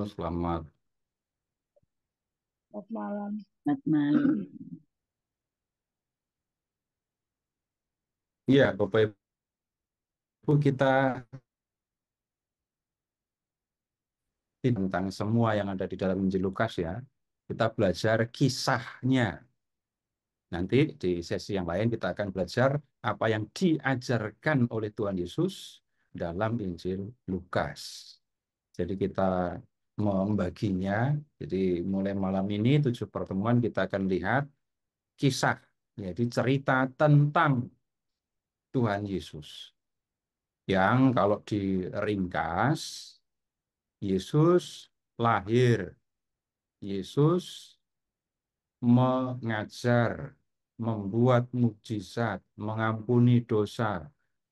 Selamat. Selamat malam. Selamat malam. Iya, Bapak Ibu, kita tentang semua yang ada di dalam Injil Lukas ya. Kita belajar kisahnya. Nanti di sesi yang lain kita akan belajar apa yang diajarkan oleh Tuhan Yesus dalam Injil Lukas. Jadi kita membaginya. Jadi mulai malam ini 7 pertemuan kita akan lihat kisah. Jadi cerita tentang Tuhan Yesus. Yang kalau diringkas, Yesus lahir, Yesus mengajar, membuat mukjizat, mengampuni dosa,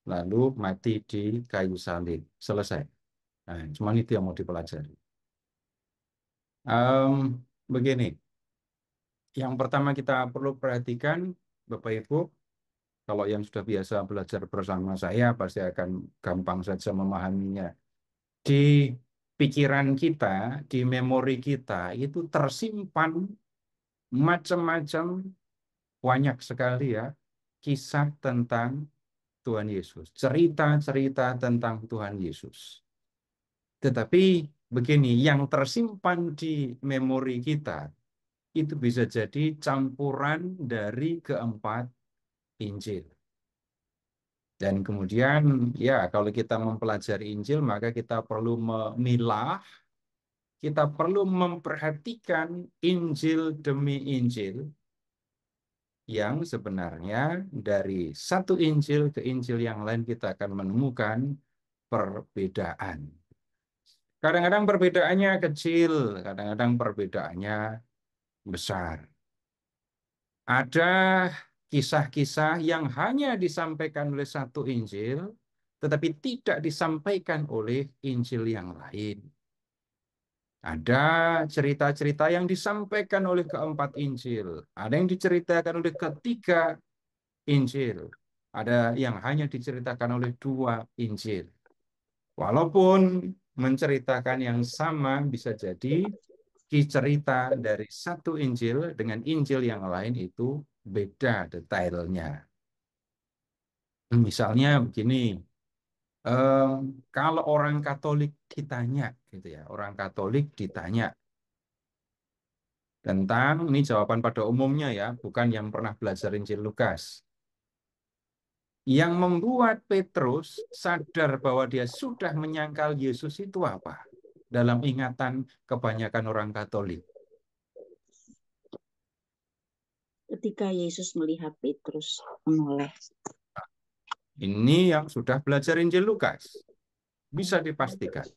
lalu mati di kayu salib. Selesai. Nah, cuma itu yang mau dipelajari. Begini, yang pertama kita perlu perhatikan, Bapak Ibu, kalau yang sudah biasa belajar bersama saya pasti akan gampang saja memahaminya. Di pikiran kita, di memori kita itu tersimpan macam-macam, banyak sekali ya kisah tentang Tuhan Yesus, cerita-cerita tentang Tuhan Yesus. Tetapi begini, yang tersimpan di memori kita itu bisa jadi campuran dari keempat Injil. Dan kemudian ya kalau kita mempelajari Injil maka kita perlu memilah, kita perlu memperhatikan Injil demi Injil yang sebenarnya dari satu Injil ke Injil yang lain kita akan menemukan perbedaan. Kadang-kadang perbedaannya kecil, kadang-kadang perbedaannya besar. Ada kisah-kisah yang hanya disampaikan oleh satu Injil, tetapi tidak disampaikan oleh Injil yang lain. Ada cerita-cerita yang disampaikan oleh keempat Injil. Ada yang diceritakan oleh ketiga Injil. Ada yang hanya diceritakan oleh 2 Injil. Walaupun menceritakan yang sama bisa jadi cerita dari satu Injil dengan Injil yang lain itu beda detailnya. Misalnya begini, kalau orang Katolik ditanya, gitu ya, orang Katolik ditanya tentang, ini jawaban pada umumnya ya, bukan yang pernah belajar Injil Lukas. Yang membuat Petrus sadar bahwa dia sudah menyangkal Yesus itu apa? Dalam ingatan kebanyakan orang Katolik. Ketika Yesus melihat Petrus menoleh. Ini yang sudah belajar Injil Lukas. Bisa dipastikan.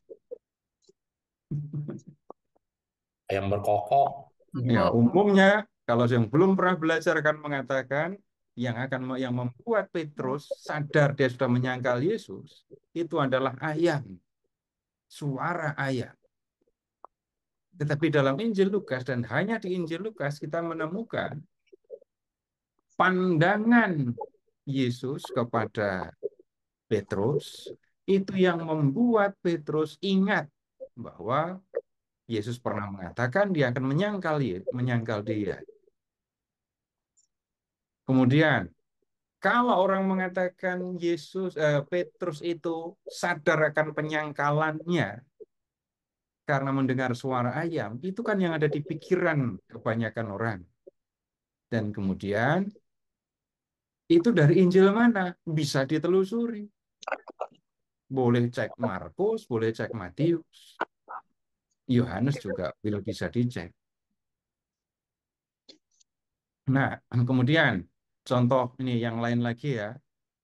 Yang berkokok. Ya, umumnya kalau yang belum pernah belajar akan mengatakan yang membuat Petrus sadar dia sudah menyangkal Yesus itu adalah ayam, suara ayam. Tetapi dalam Injil Lukas dan hanya di Injil Lukas kita menemukan pandangan Yesus kepada Petrus itu yang membuat Petrus ingat bahwa Yesus pernah mengatakan dia akan menyangkal dia. Kemudian kalau orang mengatakan Petrus itu sadar akan penyangkalannya karena mendengar suara ayam, itu kan yang ada di pikiran kebanyakan orang. Dan kemudian itu dari Injil mana? Bisa ditelusuri. Boleh cek Markus, boleh cek Matius. Yohanes juga bisa dicek. Nah, kemudian contoh ini yang lain lagi ya.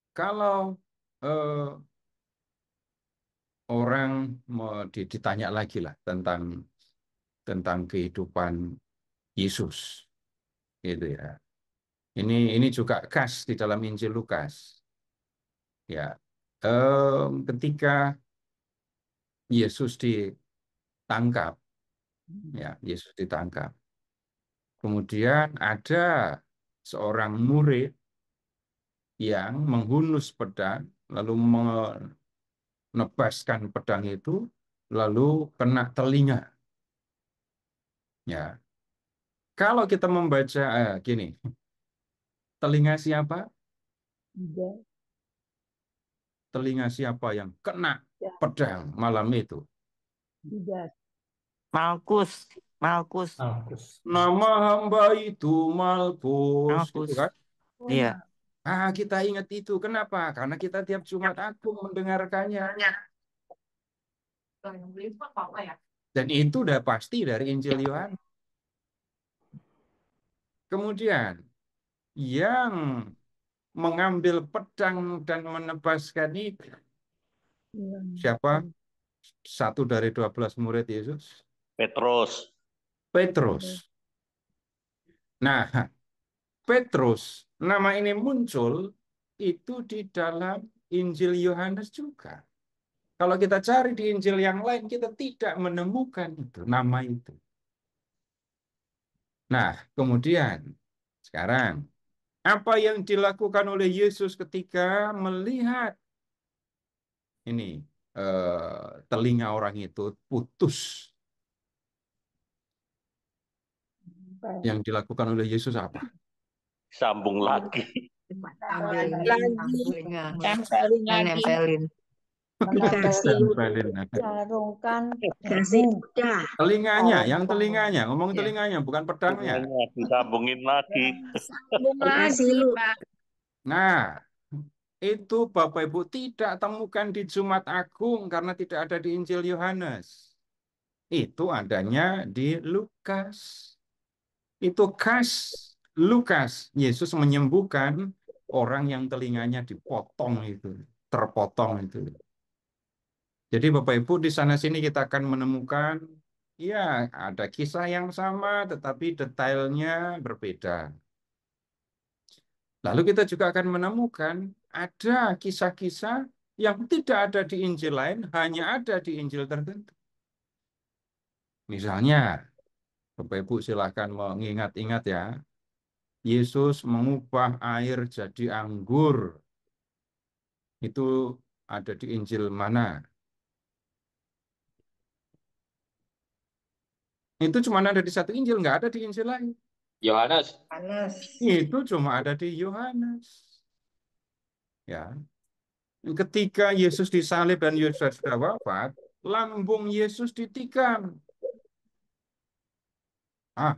Kalau eh, orang ditanya lagi lah tentang kehidupan Yesus, gitu ya. Ini juga khas di dalam Injil Lukas. Ya, ketika Yesus ditangkap, ya Yesus ditangkap. Kemudian ada seorang murid yang menghunus pedang, lalu menebaskan pedang itu, lalu kena telinga Ya, kalau kita membaca gini, telinga siapa? Tidak. Telinga siapa yang kena pedang malam itu? Tidak. Malkus. Malkus. Markus. Nama hamba itu Malkus, gitu Malkus. kan? Iya. Kita ingat itu. Kenapa? Karena kita tiap Jumat Agung mendengarkannya. Dan itu udah pasti dari Injil Yohanes. Kemudian, yang mengambil pedang dan menebaskan itu, siapa? Satu dari 12 murid Yesus? Petrus. Petrus. Nah, Petrus, nama ini muncul itu di dalam Injil Yohanes juga. Kalau kita cari di Injil yang lain, kita tidak menemukan itu, nama itu. Nah, kemudian sekarang, apa yang dilakukan oleh Yesus ketika melihat ini telinga orang itu putus? Yang dilakukan oleh Yesus apa? Sambung lagi. Tempelin lagi. Nempelin. Dikasih Tempelin. Sarungkan kasih udah. Telinganya, yang telinganya, ngomong Ya. telinganya, bukan pedangnya. Disambungin lagi. Dikasih lu. Nah, itu Bapak Ibu tidak temukan di Jumat Agung karena tidak ada di Injil Yohanes. Itu adanya di Lukas. Itu khas Lukas. Yesus menyembuhkan orang yang telinganya dipotong itu, terpotong itu. Jadi Bapak Ibu di sana sini kita akan menemukan ya ada kisah yang sama tetapi detailnya berbeda. Lalu kita juga akan menemukan ada kisah-kisah yang tidak ada di Injil lain, hanya ada di Injil tertentu. Misalnya, Bapak Ibu silahkan mengingat-ingat ya, Yesus mengubah air jadi anggur. Itu ada di Injil mana? Itu cuma ada di satu Injil, nggak ada di Injil lain. Yohanes. Itu cuma ada di Yohanes. Ya, ketika Yesus disalib dan Yesus sudah wafat, lambung Yesus ditikam.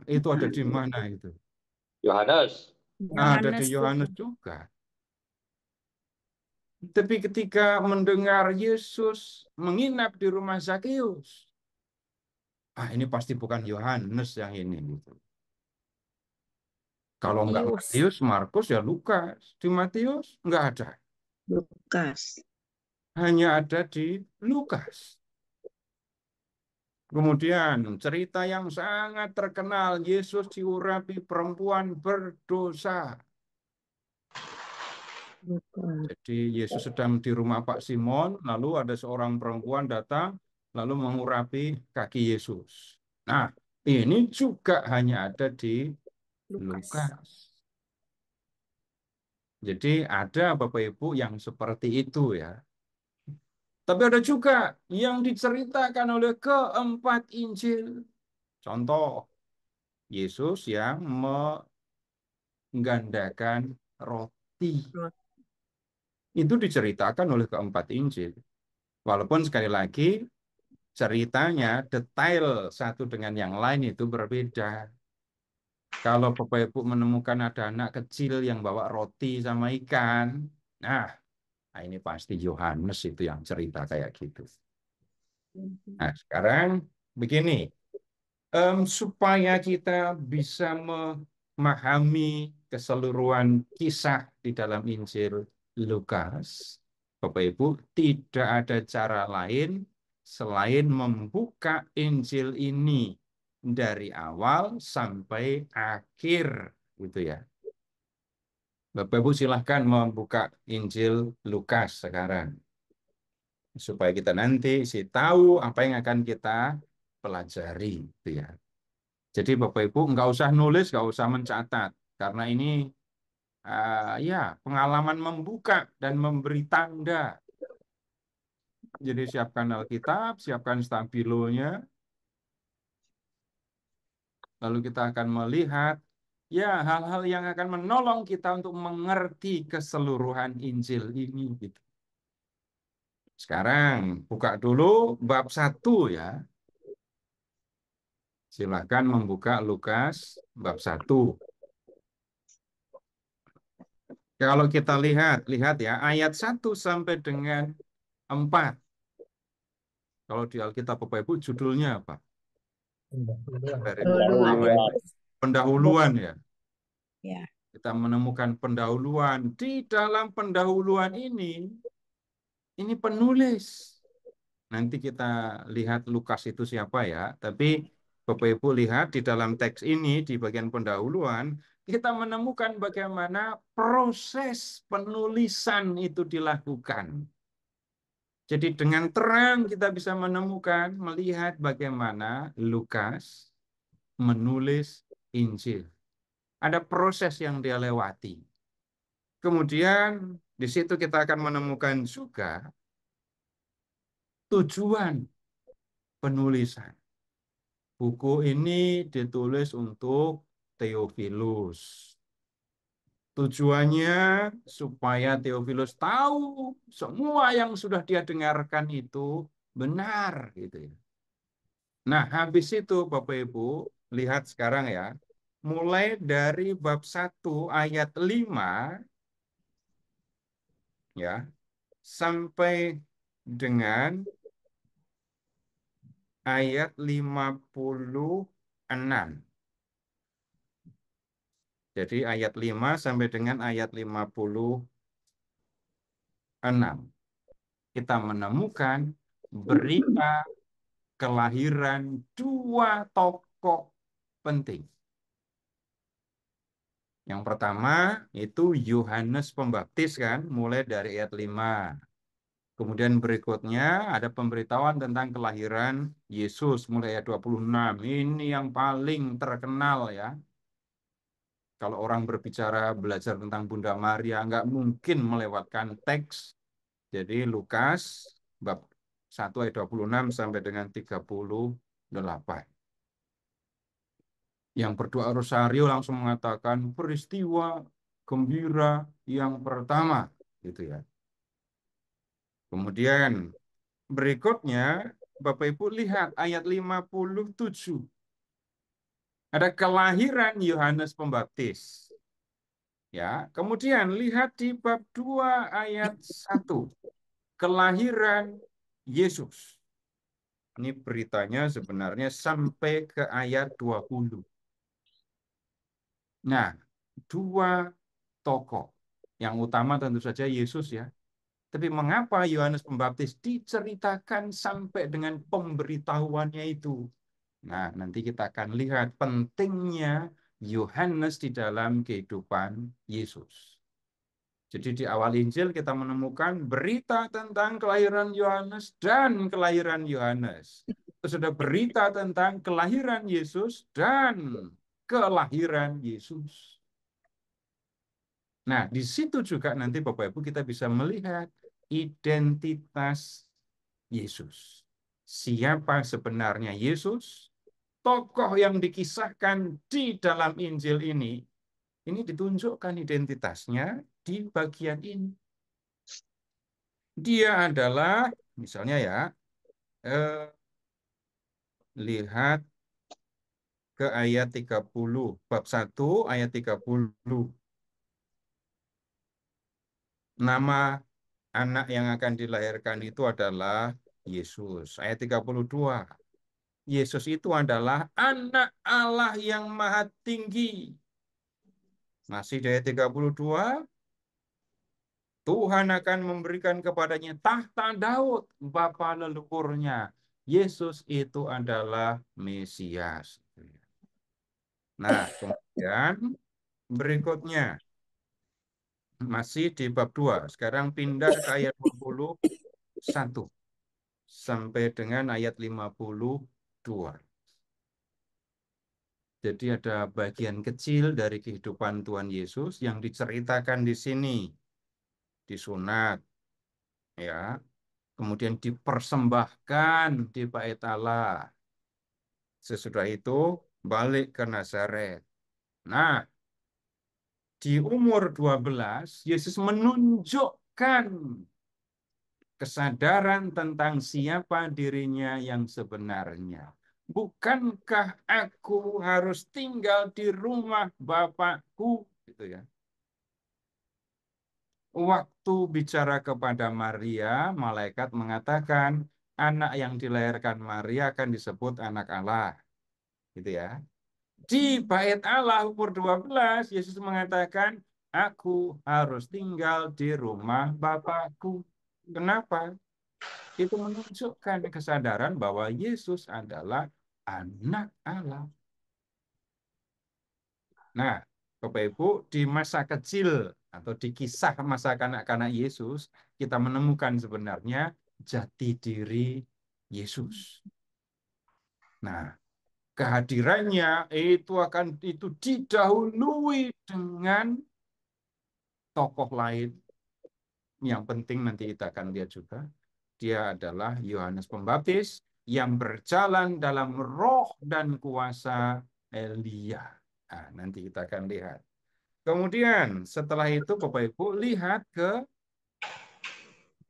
Itu ada di mana itu? Yohanes. Ada di Yohanes juga. Tapi ketika mendengar Yesus menginap di rumah Zakeus, ini pasti bukan Yohanes yang ini gitu. Kalau nggak Matius, Markus ya Lukas. Di Matius nggak ada. Lukas. Hanya ada di Lukas. Kemudian cerita yang sangat terkenal, Yesus diurapi perempuan berdosa. Jadi Yesus sedang di rumah Pak Simon, lalu ada seorang perempuan datang, lalu mengurapi kaki Yesus. Nah, ini juga hanya ada di Lukas. Jadi ada Bapak Ibu yang seperti itu ya. Tapi ada juga yang diceritakan oleh keempat Injil. Contoh, Yesus yang menggandakan roti. Itu diceritakan oleh keempat Injil. Walaupun sekali lagi ceritanya detail satu dengan yang lain itu berbeda. Kalau Bapak Ibu menemukan ada anak kecil yang bawa roti sama ikan, nah ini pasti Yohanes itu yang cerita kayak gitu. Nah sekarang begini, supaya kita bisa memahami keseluruhan kisah di dalam Injil Lukas, Bapak Ibu, tidak ada cara lain selain membuka Injil ini dari awal sampai akhir, gitu ya. Bapak Ibu silahkan membuka Injil Lukas sekarang, supaya kita nanti tahu apa yang akan kita pelajari, gitu ya. Jadi Bapak Ibu nggak usah nulis, nggak usah mencatat, karena ini ya pengalaman membuka dan memberi tanda. Jadi siapkan Alkitab, siapkan stabilonya. Lalu kita akan melihat ya hal-hal yang akan menolong kita untuk mengerti keseluruhan Injil ini gitu. Sekarang buka dulu bab 1 ya. Silakan membuka Lukas bab 1. Kalau kita lihat ya ayat 1 sampai dengan 4. Kalau di Alkitab Bapak Ibu judulnya apa? Dari pertama itu pendahuluan ya. Ya. Kita menemukan pendahuluan. Di dalam pendahuluan ini penulis. Nanti kita lihat Lukas itu siapa ya. Tapi Bapak Ibu lihat di dalam teks ini, di bagian pendahuluan, kita menemukan bagaimana proses penulisan itu dilakukan. Jadi dengan terang kita bisa menemukan, melihat bagaimana Lukas menulis Injil. Ada proses yang dia lewati. Kemudian di situ kita akan menemukan juga tujuan penulisan. Buku ini ditulis untuk Theophilus. Tujuannya supaya Theophilus tahu semua yang sudah dia dengarkan itu benar gitu ya. Nah, habis itu Bapak Ibu, lihat sekarang ya. Mulai dari bab 1 ayat 5 ya sampai dengan ayat 56. Jadi ayat 5 sampai dengan ayat 56. Kita menemukan berita kelahiran dua tokoh penting. Yang pertama itu Yohanes Pembaptis kan, mulai dari ayat 5. Kemudian berikutnya ada pemberitahuan tentang kelahiran Yesus mulai ayat 26. Ini yang paling terkenal ya. Kalau orang berbicara belajar tentang Bunda Maria, nggak mungkin melewatkan teks. Jadi Lukas bab 1 ayat 26 sampai dengan 38. Yang berdoa rosario langsung mengatakan peristiwa gembira yang pertama. Gitu ya. Kemudian berikutnya Bapak Ibu lihat ayat 57. Ada kelahiran Yohanes Pembaptis. Ya, kemudian lihat di bab 2 ayat 1. Kelahiran Yesus. Ini beritanya sebenarnya sampai ke ayat 20. Nah, dua tokoh. Yang utama tentu saja Yesus ya. Tapi mengapa Yohanes Pembaptis diceritakan sampai dengan pemberitahuannya itu? Nah, nanti kita akan lihat pentingnya Yohanes di dalam kehidupan Yesus. Jadi di awal Injil kita menemukan berita tentang kelahiran Yohanes dan kelahiran Yohanes. Terus ada berita tentang kelahiran Yesus dan kelahiran Yesus. Nah, di situ juga nanti Bapak Ibu kita bisa melihat identitas Yesus. Siapa sebenarnya Yesus? Tokoh yang dikisahkan di dalam Injil ini ditunjukkan identitasnya di bagian ini. Dia adalah, misalnya ya, lihat ke ayat 30, bab 1 ayat 30. Nama anak yang akan dilahirkan itu adalah Yesus. Ayat 32. Yesus itu adalah anak Allah yang maha tinggi. Masih di ayat 32. Tuhan akan memberikan kepadanya tahta Daud, bapa leluhurnya. Yesus itu adalah Mesias. Nah, kemudian berikutnya. Masih di bab 2. Sekarang pindah ke ayat 21 sampai dengan ayat 52. Jadi ada bagian kecil dari kehidupan Tuhan Yesus yang diceritakan di sini. Disunat, ya. Kemudian dipersembahkan di bait Allah. Sesudah itu balik ke Nazaret. Nah, di umur 12, Yesus menunjukkan kesadaran tentang siapa dirinya yang sebenarnya. Bukankah aku harus tinggal di rumah Bapakku? Gitu ya. Waktu bicara kepada Maria, malaikat mengatakan anak yang dilahirkan Maria akan disebut anak Allah. Gitu ya. Di bait Allah umur 12, Yesus mengatakan, aku harus tinggal di rumah Bapakku. Kenapa? Itu menunjukkan kesadaran bahwa Yesus adalah anak Allah. Nah, Bapak Ibu, di masa kecil atau di kisah masa kanak-kanak Yesus, kita menemukan sebenarnya jati diri Yesus. Nah, kehadirannya itu didahului dengan tokoh lain yang penting nanti kita akan lihat juga. Dia adalah Yohanes Pembaptis yang berjalan dalam roh dan kuasa Elia. Nah, nanti kita akan lihat. Kemudian setelah itu Bapak Ibu lihat ke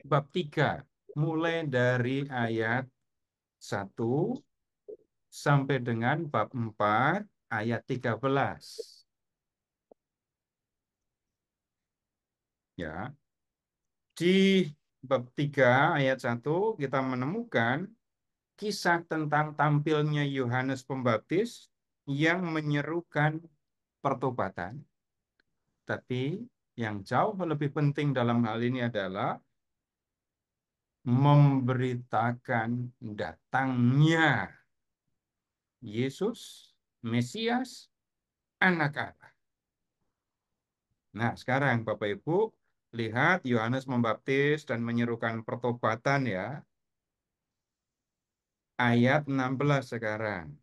bab 3. Mulai dari ayat 1 sampai dengan bab 4 ayat 13. Ya. Di bab 3 ayat 1 kita menemukan kisah tentang tampilnya Yohanes Pembaptis yang menyerukan pertobatan. Tapi yang jauh lebih penting dalam hal ini adalah memberitakan datangnya Yesus, Mesias, anak Allah. Nah, sekarang Bapak Ibu, lihat Yohanes Membaptis dan menyerukan pertobatan ya. Ayat 16 sekarang.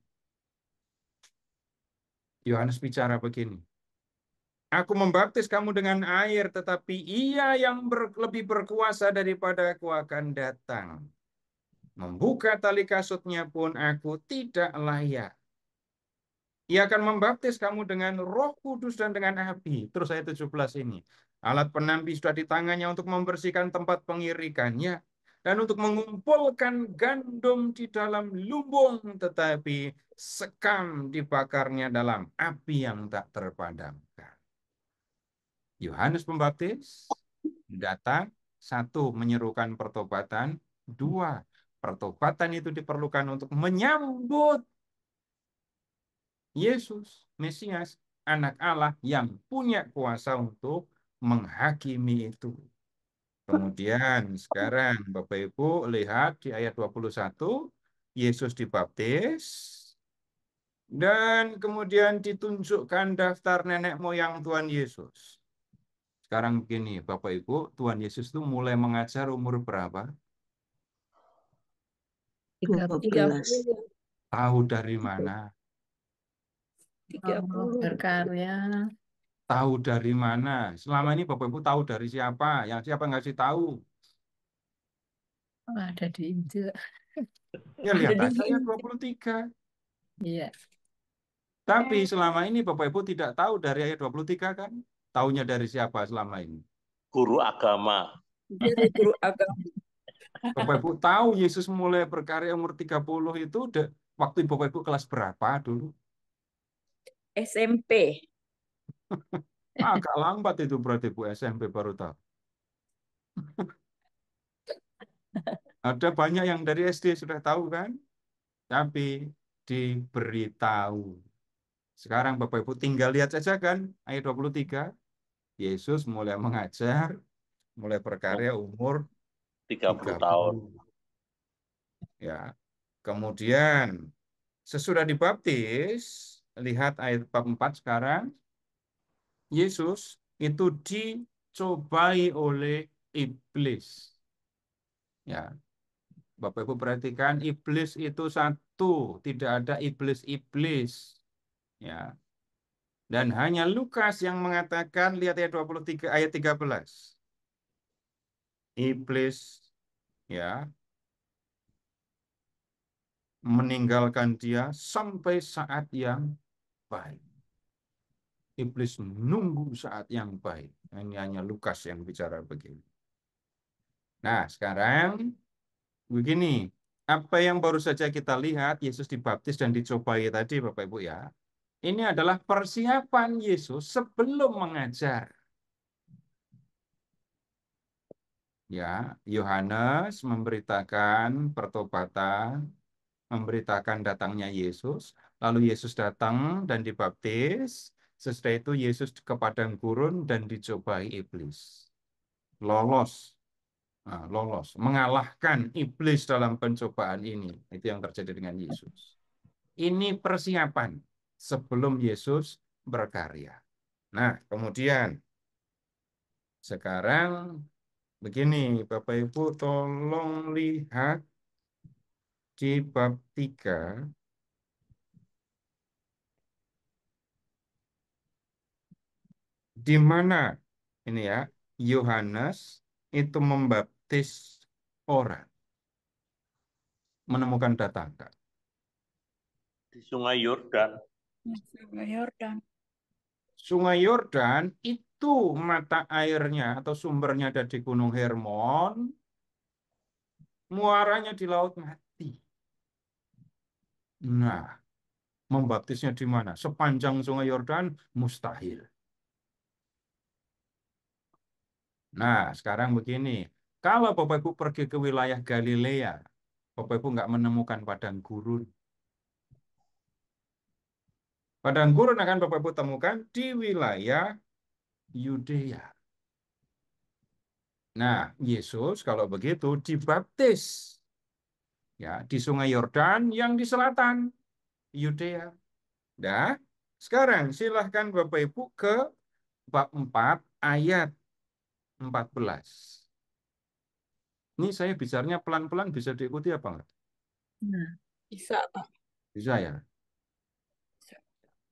Yohanes bicara begini. Aku membaptis kamu dengan air, tetapi ia yang lebih berkuasa daripada aku akan datang. Membuka tali kasutnya pun aku tidak layak. Ia akan membaptis kamu dengan Roh Kudus dan dengan api. Terus ayat 17 ini. Alat penampi sudah di tangannya untuk membersihkan tempat pengirikannya dan untuk mengumpulkan gandum di dalam lumbung, tetapi sekam dibakarnya dalam api yang tak terpadamkan. Yohanes Pembaptis datang, 1, menyerukan pertobatan, 2, pertobatan itu diperlukan untuk menyambut Yesus, Mesias, anak Allah yang punya kuasa untuk menghakimi itu. Kemudian sekarang Bapak Ibu lihat di ayat 21, Yesus dibaptis dan kemudian ditunjukkan daftar nenek moyang Tuhan Yesus. Sekarang begini, Bapak Ibu, Tuhan Yesus itu mulai mengajar umur berapa? 12. Tahu dari mana? 30. Berkarya. Tahu dari mana? Selama ini Bapak Ibu tahu dari siapa? Yang siapa ngasih tahu? Ada di Injil. Ya lihat aja ayat 23. Iya. Tapi selama ini Bapak Ibu tidak tahu dari ayat 23 kan? Taunya dari siapa selama ini? Guru agama. Dari guru agama. Bapak Ibu tahu Yesus mulai berkarya umur 30 itu waktu Bapak Ibu kelas berapa dulu? SMP. Agak lambat itu berarti Bu, SMP baru tahu. Ada banyak yang dari SD sudah tahu kan? Tapi diberitahu. Sekarang Bapak Ibu tinggal lihat saja kan ayat 23. Yesus mulai mengajar, mulai berkarya umur 30 tahun. 30. Ya. Kemudian sesudah dibaptis, lihat ayat bab 4 sekarang. Yesus itu dicobai oleh iblis. Ya. Bapak Ibu perhatikan, iblis itu satu, tidak ada iblis-iblis. Ya. Dan hanya Lukas yang mengatakan, lihat ayat 23, ayat 13. Iblis, ya, meninggalkan dia sampai saat yang baik. Iblis menunggu saat yang baik. Ini hanya Lukas yang bicara begini. Nah, sekarang begini. Apa yang baru saja kita lihat, Yesus dibaptis dan dicobai tadi, Bapak Ibu ya. Ini adalah persiapan Yesus sebelum mengajar. Ya, Yohanes memberitakan pertobatan, memberitakan datangnya Yesus, lalu Yesus datang dan dibaptis. Sesudah itu Yesus ke padang gurun dan dicobai iblis. Lolos, lolos, mengalahkan iblis dalam pencobaan ini. Itu yang terjadi dengan Yesus. Ini persiapan sebelum Yesus berkarya. Nah, kemudian sekarang begini, Bapak Ibu tolong lihat di bab 3 di mana ini ya Yohanes itu membaptis orang, menemukan data enggak? Di Sungai Yordan. Sungai Yordan. Sungai Yordan itu mata airnya atau sumbernya ada di Gunung Hermon, muaranya di Laut Mati. Nah, membaptisnya di mana? Sepanjang Sungai Yordan mustahil. Nah, sekarang begini. Kalau Bapak Ibu pergi ke wilayah Galilea, Bapak Ibu nggak menemukan padang gurun. Padang gurun akan Bapak Ibu temukan di wilayah Yudea. Nah, Yesus kalau begitu dibaptis ya di Sungai Yordan yang di selatan Yudea. Nah, sekarang silahkan Bapak Ibu ke bab 4 ayat 14. Ini saya bicaranya pelan-pelan, bisa diikuti apa enggak? Nah, Bisa, Pak. Bisa ya?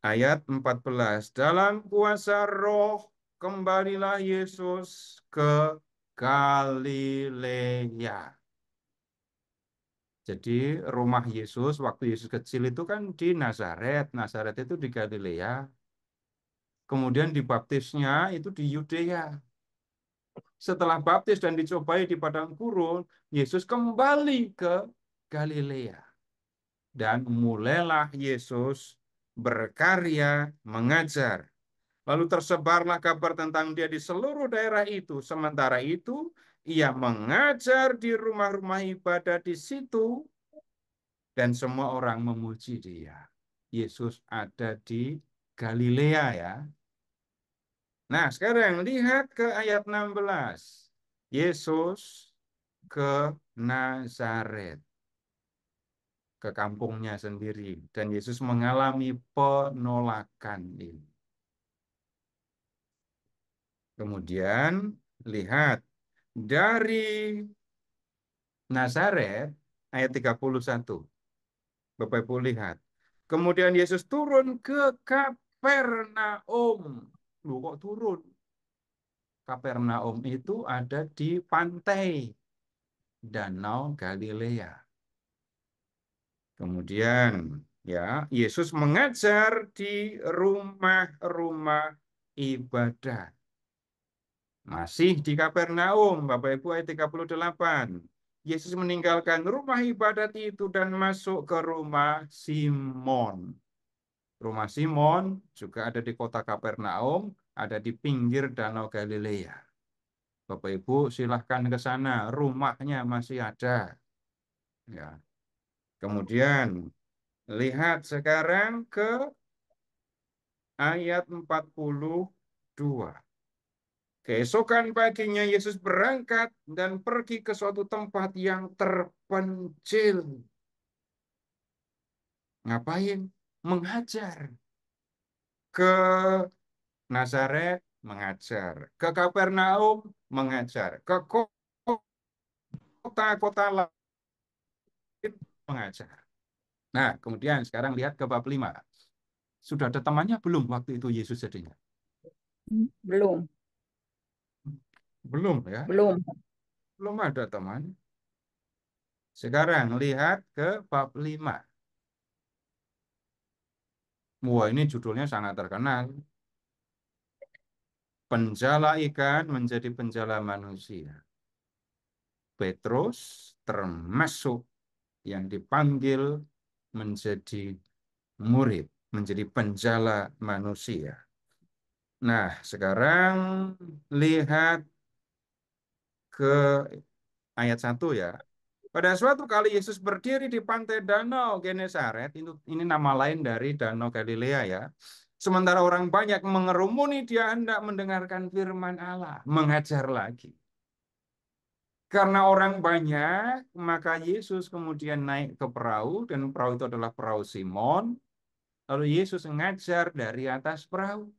Ayat 14. Dalam kuasa roh kembalilah Yesus ke Galilea. Jadi rumah Yesus waktu Yesus kecil itu kan di Nazaret. Nazaret itu di Galilea. Kemudian dibaptisnya itu di Yudea. Setelah baptis dan dicobai di padang gurun, Yesus kembali ke Galilea. Dan mulailah Yesus berkarya mengajar. Lalu tersebarlah kabar tentang dia di seluruh daerah itu. Sementara itu, ia mengajar di rumah-rumah ibadah di situ. Dan semua orang memuji dia. Yesus ada di Galilea ya. Nah, sekarang lihat ke ayat 16. Yesus ke Nazaret, ke kampungnya sendiri. Dan Yesus mengalami penolakan ini. Kemudian lihat dari Nazaret ayat 31. Bapak Ibu lihat. Kemudian Yesus turun ke Kapernaum. Loh, kok turun? Kapernaum itu ada di pantai Danau Galilea. Kemudian ya, Yesus mengajar di rumah-rumah ibadah. Masih di Kapernaum, Bapak Ibu ayat 38. Yesus meninggalkan rumah ibadat itu dan masuk ke rumah Simon. Rumah Simon juga ada di kota Kapernaum, ada di pinggir Danau Galilea. Bapak Ibu silahkan ke sana, rumahnya masih ada. Ya. Kemudian lihat sekarang ke ayat 42. Keesokan paginya Yesus berangkat dan pergi ke suatu tempat yang terpencil. Ngapain? Mengajar. Ke Nazaret mengajar. Ke Kapernaum mengajar. Ke kota-kota lain mengajar. Nah, kemudian sekarang lihat ke bab 5. Sudah ada temannya belum waktu itu Yesus jadinya? Belum. Belum ya? Belum. Belum ada teman. Sekarang lihat ke bab 5. Wah, ini judulnya sangat terkenal. Penjala ikan menjadi penjala manusia. Petrus termasuk yang dipanggil menjadi murid, menjadi penjala manusia. Nah, sekarang lihat ke ayat 1 ya. Pada suatu kali Yesus berdiri di pantai Danau Genesaret, ini nama lain dari Danau Galilea ya. Sementara orang banyak mengerumuni, dia hendak mendengarkan firman Allah, mengajar lagi. Karena orang banyak, maka Yesus kemudian naik ke perahu, dan perahu itu adalah perahu Simon. Lalu Yesus mengajar dari atas perahu.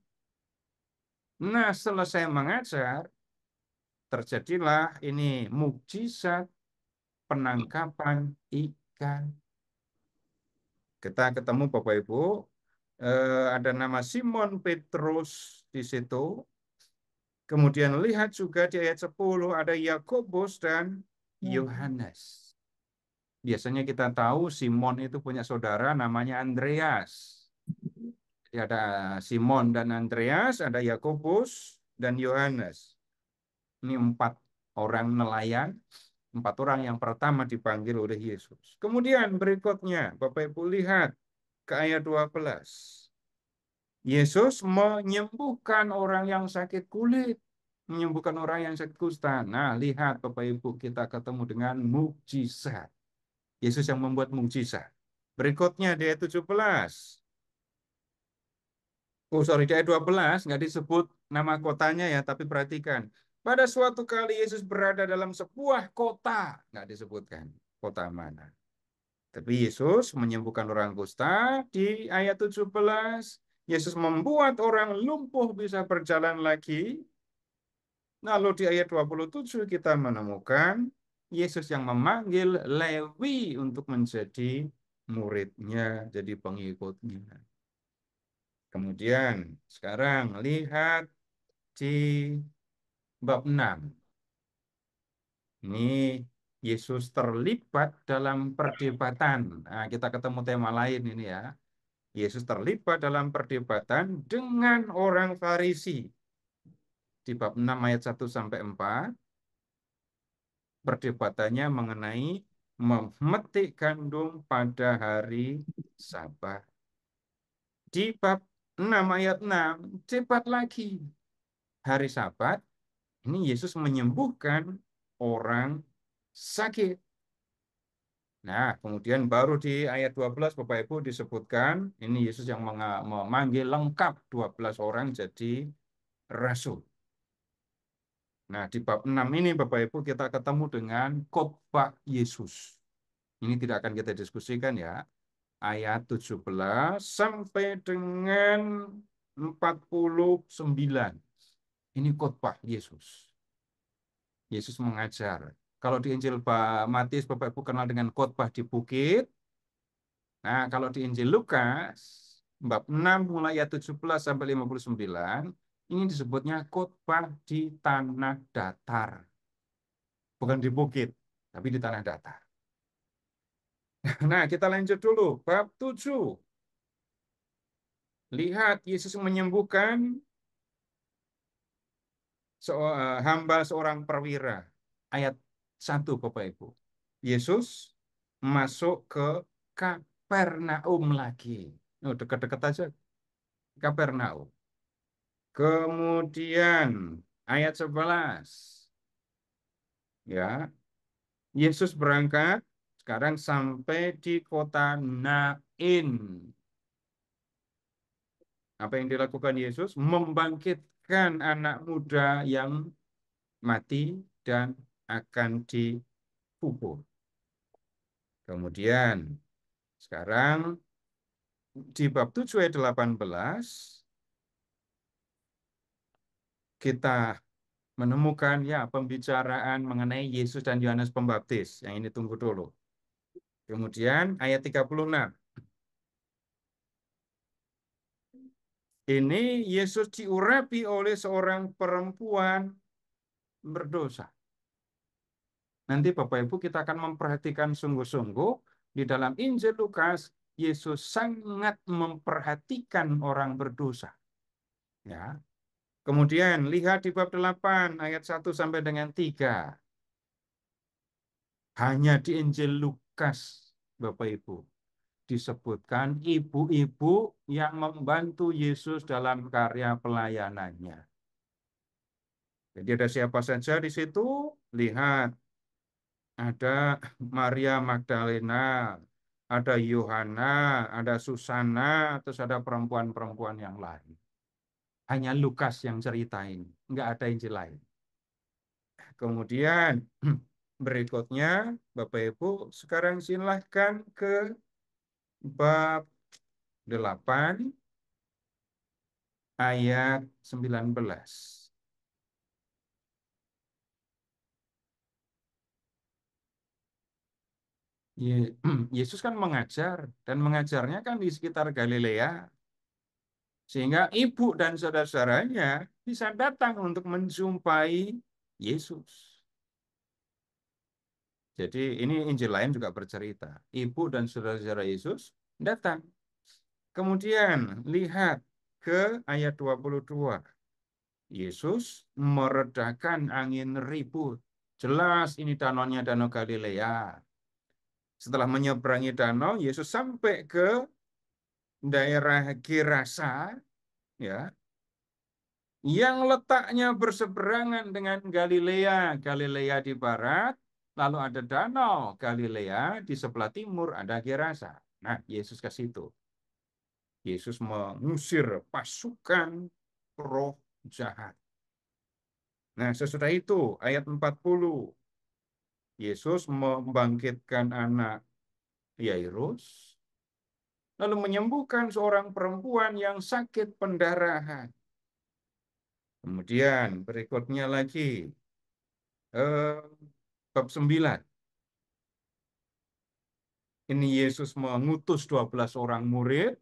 Nah, selesai mengajar, terjadilah ini mukjizat penangkapan ikan. Kita ketemu Bapak Ibu, ada nama Simon Petrus di situ. Kemudian lihat juga di ayat 10 ada Yakobus dan Yohanes. Biasanya kita tahu Simon itu punya saudara namanya Andreas. Jadi ada Simon dan Andreas, ada Yakobus dan Yohanes. Ini 4 orang nelayan, 4 orang yang pertama dipanggil oleh Yesus. Kemudian berikutnya, Bapak Ibu lihat ke ayat 12. Yesus menyembuhkan orang yang sakit kulit, menyembuhkan orang yang sakit kusta. Nah, lihat Bapak Ibu, kita ketemu dengan mukjizat. Yesus yang membuat mukjizat. Berikutnya di ayat 17. Oh, sorry, di ayat 12 nggak disebut nama kotanya ya, tapi perhatikan. Pada suatu kali Yesus berada dalam sebuah kota, nggak disebutkan kota mana. Tapi Yesus menyembuhkan orang kusta di ayat 17. Yesus membuat orang lumpuh bisa berjalan lagi. Lalu di ayat 27 kita menemukan Yesus yang memanggil Lewi untuk menjadi muridnya, jadi pengikutnya. Kemudian sekarang lihat di bab 6. Ini Yesus terlibat dalam perdebatan. Nah, kita ketemu tema lain ini ya. Yesus terlibat dalam perdebatan dengan orang Farisi. Di bab 6 ayat 1 sampai 4, perdebatannya mengenai memetik gandum pada hari Sabat. Di bab 6 ayat 6, debat lagi. Hari Sabat, ini Yesus menyembuhkan orang sakit. Nah, kemudian baru di ayat 12 Bapak Ibu disebutkan, ini Yesus yang memanggil lengkap 12 orang jadi rasul. Nah, di bab 6 ini Bapak Ibu kita ketemu dengan khotbah Yesus. Ini tidak akan kita diskusikan ya. Ayat 17 sampai dengan 49. Ini khotbah Yesus. Yesus mengajar. Kalau di Injil Matius Bapak Ibu kenal dengan khotbah di bukit. Nah, kalau di Injil Lukas bab 6 mulai ayat 17 sampai 59, ini disebutnya khotbah di tanah datar. Bukan di bukit, tapi di tanah datar. Nah, kita lanjut dulu. Bab 7. Lihat, Yesus menyembuhkan hamba seorang perwira. Ayat 1, Bapak Ibu. Yesus masuk ke Kapernaum lagi. Oh, dekat-dekat aja. Kapernaum. Kemudian, ayat 11. Ya, Yesus berangkat sekarang sampai di kota Nain. Apa yang dilakukan Yesus? Membangkitkan anak muda yang mati dan akan dikubur. Kemudian, sekarang di bab 7 ayat 18, kita menemukan ya pembicaraan mengenai Yesus dan Yohanes Pembaptis. Yang ini tunggu dulu. Kemudian ayat 36. Ini Yesus diurapi oleh seorang perempuan berdosa. Nanti Bapak Ibu kita akan memperhatikan sungguh-sungguh di dalam Injil Lukas, Yesus sangat memperhatikan orang berdosa. Ya. Kemudian lihat di bab 8 ayat 1 sampai dengan 3. Hanya di Injil Lukas, Bapak Ibu, disebutkan ibu-ibu yang membantu Yesus dalam karya pelayanannya. Jadi ada siapa saja di situ? Lihat, ada Maria Magdalena, ada Yohana, ada Susana, terus ada perempuan-perempuan yang lain. Hanya Lukas yang ceritain, nggak ada Injil lain. Kemudian berikutnya, Bapak Ibu, sekarang silahkan ke bab 8 ayat 19. Yesus kan mengajar, dan mengajarnya kan di sekitar Galilea. Sehingga ibu dan saudara-saudaranya bisa datang untuk menjumpai Yesus. Jadi ini Injil lain juga bercerita. Ibu dan saudara-saudara Yesus datang. Kemudian lihat ke ayat 22. Yesus meredakan angin ribut. Jelas ini danaunya Danau Galilea. Setelah menyeberangi danau, Yesus sampai ke daerah Gerasa, ya, yang letaknya berseberangan dengan Galilea. Galilea di barat, lalu ada danau Galilea, di sebelah timur ada Gerasa. Nah, Yesus ke situ. Yesus mengusir pasukan roh jahat. Nah, sesudah itu ayat 40, Yesus membangkitkan anak Yairus, lalu menyembuhkan seorang perempuan yang sakit pendarahan. Kemudian berikutnya lagi, bab 9. Ini Yesus mengutus 12 orang murid.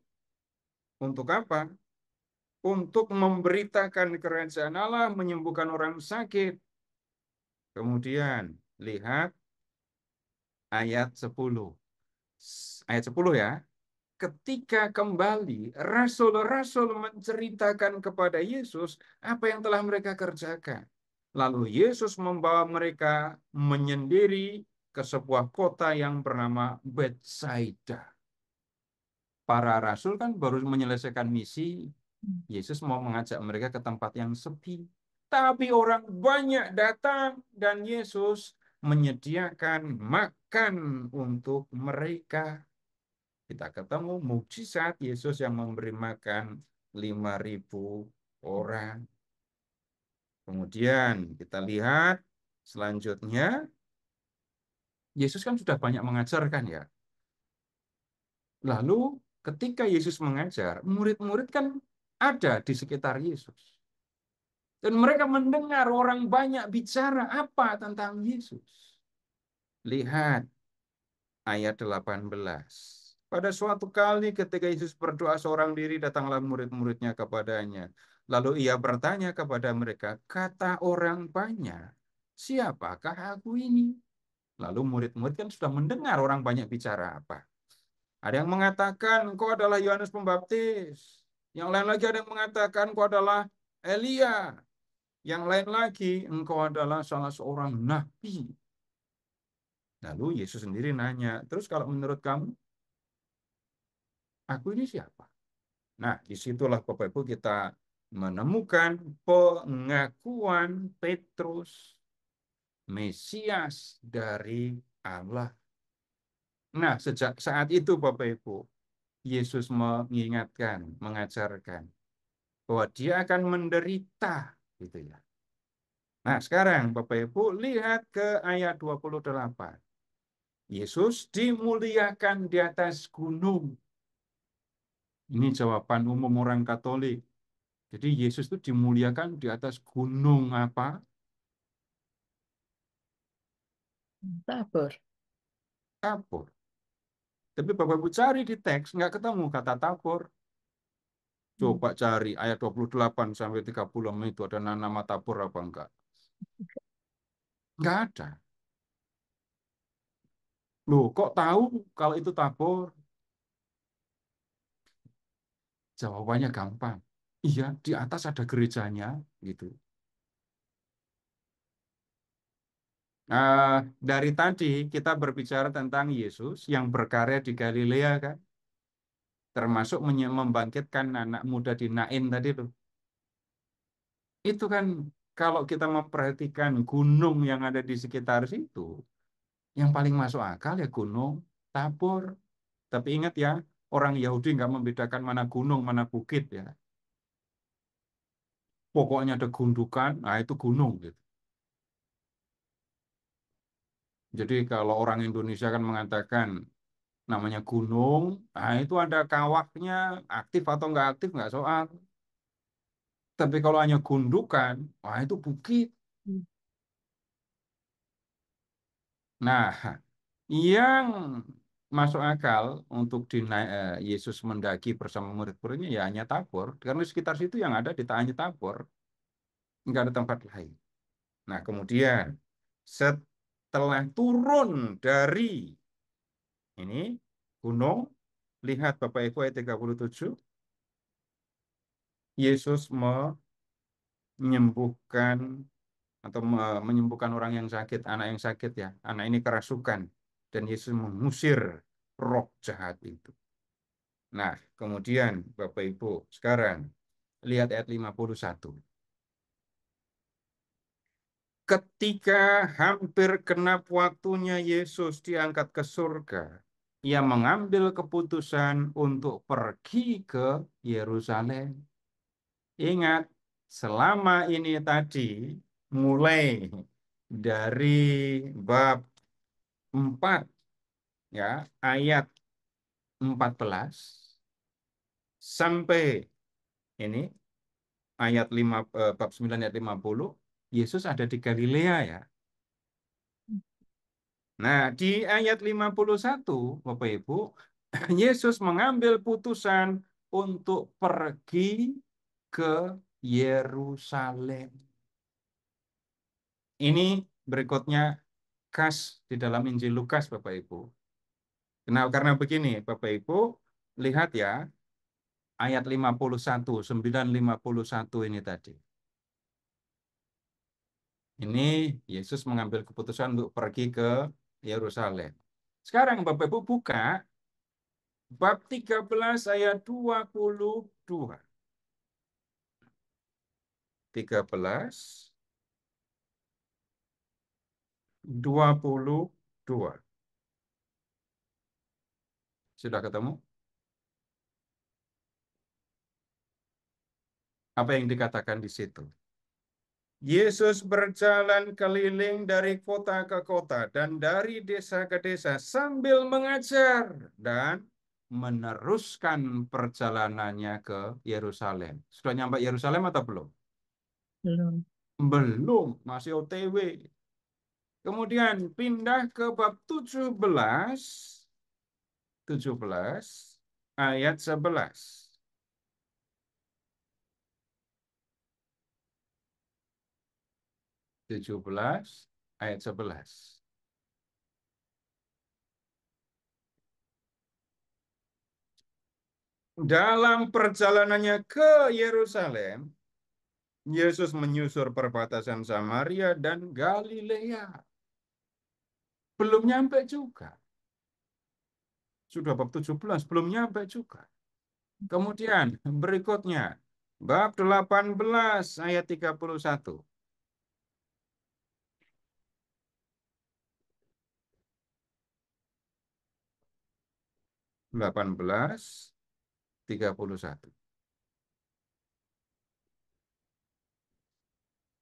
Untuk apa? Untuk memberitakan kerajaan Allah, menyembuhkan orang sakit. Kemudian lihat ayat 10. Ayat 10 ya. Ketika kembali, rasul-rasul menceritakan kepada Yesus apa yang telah mereka kerjakan. Lalu Yesus membawa mereka menyendiri ke sebuah kota yang bernama Betsaida. Para rasul kan baru menyelesaikan misi. Yesus mau mengajak mereka ke tempat yang sepi. Tapi orang banyak datang dan Yesus menyediakan makan untuk mereka. Kita ketemu mukjizat Yesus yang memberi makan 5.000 orang. Kemudian kita lihat selanjutnya, Yesus kan sudah banyak mengajarkan ya. Lalu ketika Yesus mengajar, murid-murid kan ada di sekitar Yesus. Dan mereka mendengar orang banyak bicara apa tentang Yesus. Lihat ayat 18. Pada suatu kali ketika Yesus berdoa seorang diri, datanglah murid-muridnya kepadanya. Lalu ia bertanya kepada mereka, kata orang banyak, siapakah aku ini? Lalu murid-murid kan sudah mendengar orang banyak bicara apa. Ada yang mengatakan, engkau adalah Yohanes Pembaptis. Yang lain lagi ada yang mengatakan, engkau adalah Elia. Yang lain lagi, engkau adalah salah seorang nabi. Lalu Yesus sendiri nanya, terus kalau menurut kamu, aku ini siapa? Nah, disitulah Bapak Ibu kita menemukan pengakuan Petrus, Mesias dari Allah. Nah, sejak saat itu Bapak Ibu, Yesus mengingatkan, mengajarkan bahwa dia akan menderita, gitu ya. Nah, sekarang Bapak Ibu lihat ke ayat 28. Yesus dimuliakan di atas gunung. Ini jawaban umum orang Katolik. Jadi Yesus itu dimuliakan di atas gunung apa? Tabor. Tabor. Tapi Bapak Ibu cari di teks, nggak ketemu kata Tabor. Coba cari ayat 28 sampai 30 itu ada nama Tabor apa enggak? Nggak ada. Loh, kok tahu kalau itu Tabor? Jawabannya gampang. Iya, di atas ada gerejanya, gitu. Dari tadi kita berbicara tentang Yesus yang berkarya di Galilea, kan? Termasuk membangkitkan anak muda di Nain tadi tuh. Itu kan kalau kita memperhatikan gunung yang ada di sekitar situ, yang paling masuk akal ya Gunung Tabor. Tapi ingat ya, orang Yahudi nggak membedakan mana gunung, mana bukit ya. Pokoknya ada gundukan, nah itu gunung gitu. Jadi kalau orang Indonesia kan mengatakan namanya gunung, nah itu ada kawahnya, aktif atau nggak aktif nggak soal. Tapi kalau hanya gundukan, wah itu bukit. Nah, yang masuk akal untuk Yesus mendaki bersama murid-muridnya ya hanya Tabor. Karena di sekitar situ yang ada di hanya Tabor, nggak ada tempat lain. Nah, kemudian setelah turun dari ini gunung, lihat Bapak Ibu ayat 37, Yesus menyembuhkan atau menyembuhkan orang yang sakit, anak yang sakit ya. Anak ini kerasukan dan Yesus mengusir roh jahat itu. Nah, kemudian Bapak Ibu, sekarang lihat ayat 51. Ketika hampir genap waktunya Yesus diangkat ke surga, ia mengambil keputusan untuk pergi ke Yerusalem. Ingat, selama ini tadi mulai dari bab 4 ya, ayat 14 sampai ini ayat 5 bab 9 ayat 50, Yesus ada di Galilea ya. Nah, di ayat 51 Bapak Ibu, Yesus mengambil putusan untuk pergi ke Yerusalem. Ini berikutnya khas di dalam Injil Lukas, Bapak Ibu. Nah, karena begini, Bapak Ibu, lihat ya, ayat 51, 951 ini tadi. Ini Yesus mengambil keputusan untuk pergi ke Yerusalem. Sekarang Bapak Ibu buka bab 13 ayat 22. 13, 22. Sudah ketemu? Apa yang dikatakan di situ? Yesus berjalan keliling dari kota ke kota dan dari desa ke desa sambil mengajar dan meneruskan perjalanannya ke Yerusalem. Sudah nyampe Yerusalem atau belum? Belum. Belum, masih OTW. Kemudian pindah ke bab 17 ayat 11. 17 ayat 11. Dalam perjalanannya ke Yerusalem, Yesus menyusur perbatasan Samaria dan Galilea. Belum nyampe juga. Sudah bab 17, belum nyampe juga. Kemudian berikutnya, bab 18 ayat 31. 18:31.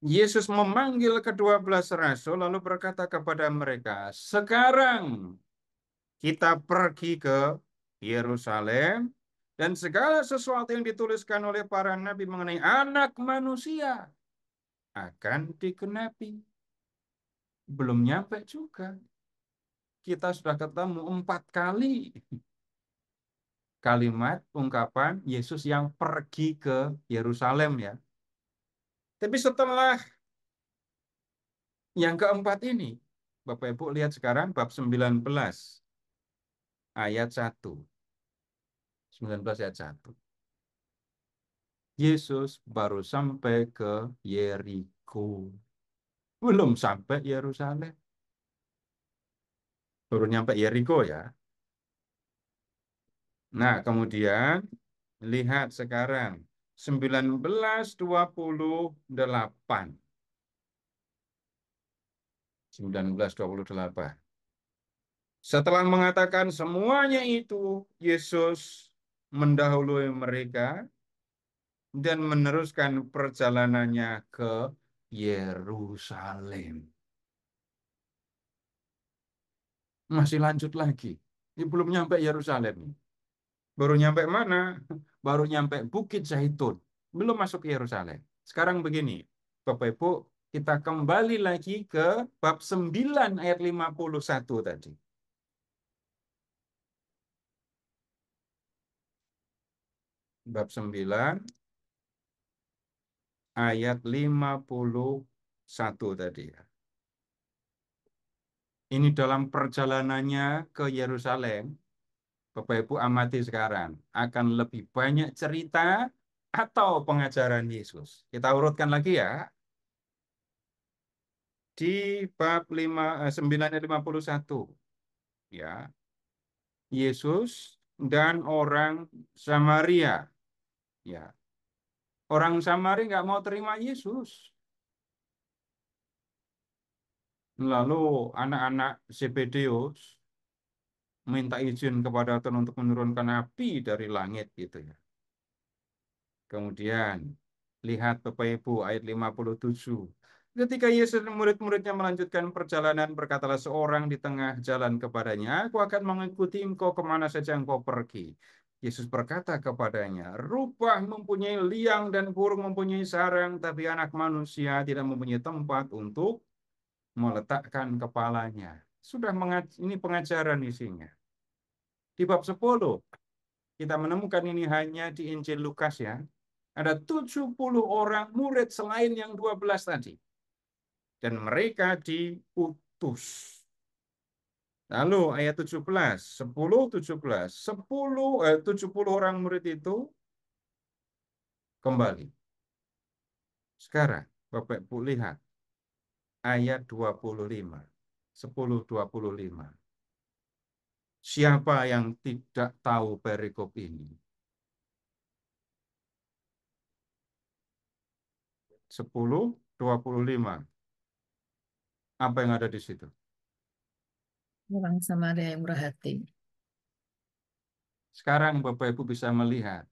Yesus memanggil ke-12 rasul lalu berkata kepada mereka, sekarang kita pergi ke Yerusalem dan segala sesuatu yang dituliskan oleh para nabi mengenai anak manusia akan digenapi. Belum nyampe juga. Kita sudah ketemu 4 kali kalimat ungkapan Yesus yang pergi ke Yerusalem ya. Tapi setelah yang keempat ini, Bapak Ibu lihat sekarang bab 19 ayat 1. 19 ayat 1. Yesus baru sampai ke Yeriko. Belum sampai Yerusalem. Baru nyampe Yeriko ya. Nah, kemudian lihat sekarang 19:28. 19:28. Setelah mengatakan semuanya itu, Yesus mendahului mereka dan meneruskan perjalanannya ke Yerusalem. Masih lanjut lagi. Ini belum nyampe Yerusalem. Baru nyampe mana? Baru nyampe Bukit Zaitun. Belum masuk Yerusalem. Sekarang begini, Bapak Ibu, kita kembali lagi ke bab 9 ayat 51 tadi. Bab 9 ayat 51 tadi ya. Ini dalam perjalanannya ke Yerusalem, Bapak Ibu amati sekarang, akan lebih banyak cerita atau pengajaran Yesus. Kita urutkan lagi ya. Di bab 9 ayat 51. Ya. Yesus dan orang Samaria. Ya. Orang Samaria nggak mau terima Yesus. Lalu anak-anak Zebedeus minta izin kepada Tuhan untuk menurunkan api dari langit gitu ya. Kemudian lihat Bapak Ibu ayat 57. Ketika Yesus dan murid-muridnya melanjutkan perjalanan, berkatalah seorang di tengah jalan kepadanya, aku akan mengikuti engkau kemana saja engkau pergi. Yesus berkata kepadanya, rupah mempunyai liang dan burung mempunyai sarang, tapi anak manusia tidak mempunyai tempat untuk meletakkan kepalanya. Ini pengajaran isinya. Di bab 10, kita menemukan ini hanya di Injil Lukas ya. Ada 70 orang murid selain yang 12 tadi. Dan mereka diutus. Lalu ayat 17, 17, 70 orang murid itu kembali. Sekarang Bapak Ibu lihat ayat 25. 10:25. Siapa yang tidak tahu perikop ini? 10:25. Apa yang ada di situ? Orang Samaria yang murah hati. Sekarang Bapak Ibu bisa melihat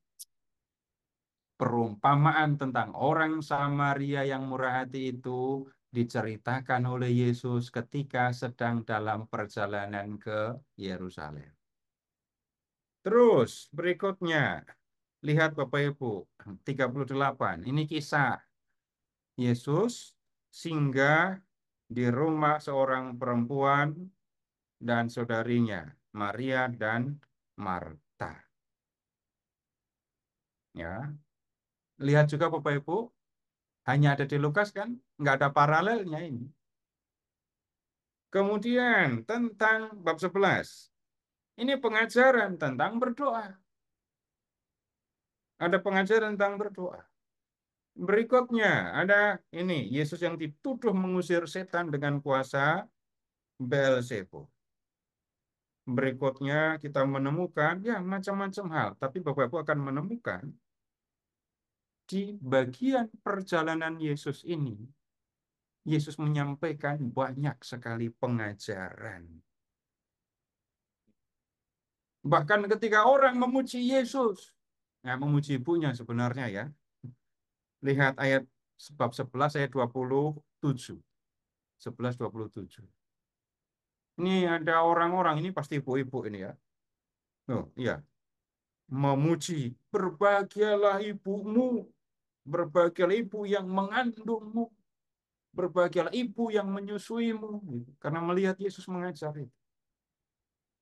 perumpamaan tentang orang Samaria yang murah hati itu diceritakan oleh Yesus ketika sedang dalam perjalanan ke Yerusalem. Terus berikutnya, lihat Bapak Ibu, 38. Ini kisah Yesus singgah di rumah seorang perempuan dan saudarinya, Maria dan Marta. Ya, lihat juga Bapak Ibu, hanya ada di Lukas kan, nggak ada paralelnya ini. Kemudian tentang bab 11, ini pengajaran tentang berdoa. Ada pengajaran tentang berdoa. Berikutnya ada ini, Yesus yang dituduh mengusir setan dengan kuasa Beelzebul. Berikutnya kita menemukan ya macam-macam hal, tapi Bapak Ibu akan menemukan di bagian perjalanan Yesus ini, Yesus menyampaikan banyak sekali pengajaran. Bahkan ketika orang memuji Yesus, nah memuji ibunya sebenarnya ya. Lihat ayat bab 11 ayat 27. 11:27. Ini ada orang-orang, ini pasti ibu-ibu ini ya. Oh, iya. Memuji, berbahagialah ibumu, berbahagialah ibu yang mengandungmu, berbahagialah ibu yang menyusuimu. Gitu. Karena melihat Yesus mengajar itu.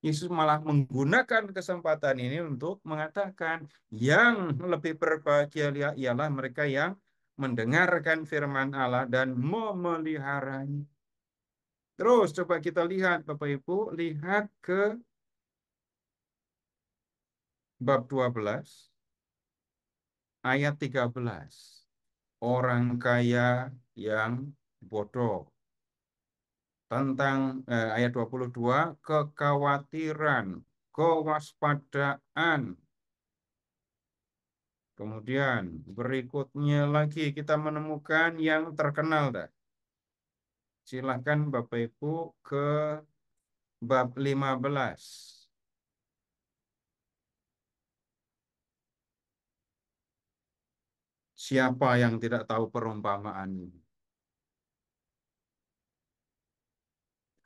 Yesus malah menggunakan kesempatan ini untuk mengatakan yang lebih berbahagia ialah mereka yang mendengarkan firman Allah dan memeliharanya. Terus coba kita lihat Bapak Ibu, lihat ke bab 12 ayat 13. Orang kaya yang bodoh. Tentang ayat 22, kekhawatiran, kewaspadaan. Kemudian berikutnya lagi kita menemukan yang terkenal dah. Silahkan Bapak Ibu ke bab 15. Siapa yang tidak tahu perumpamaan ini?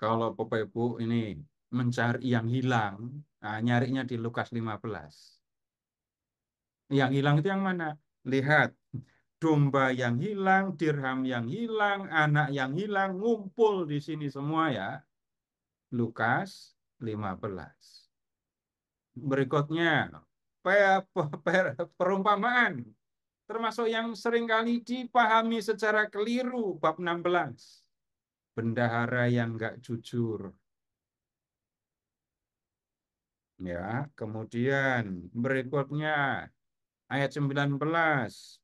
Kalau Bapak Ibu ini mencari yang hilang, nah, nyarinya di Lukas 15. Yang hilang itu yang mana? Lihat, domba yang hilang, dirham yang hilang, anak yang hilang, ngumpul di sini semua ya. Lukas 15. Berikutnya, perumpamaan. Termasuk yang seringkali dipahami secara keliru, bab 16. Bendahara yang nggak jujur. Ya, kemudian berikutnya ayat 19.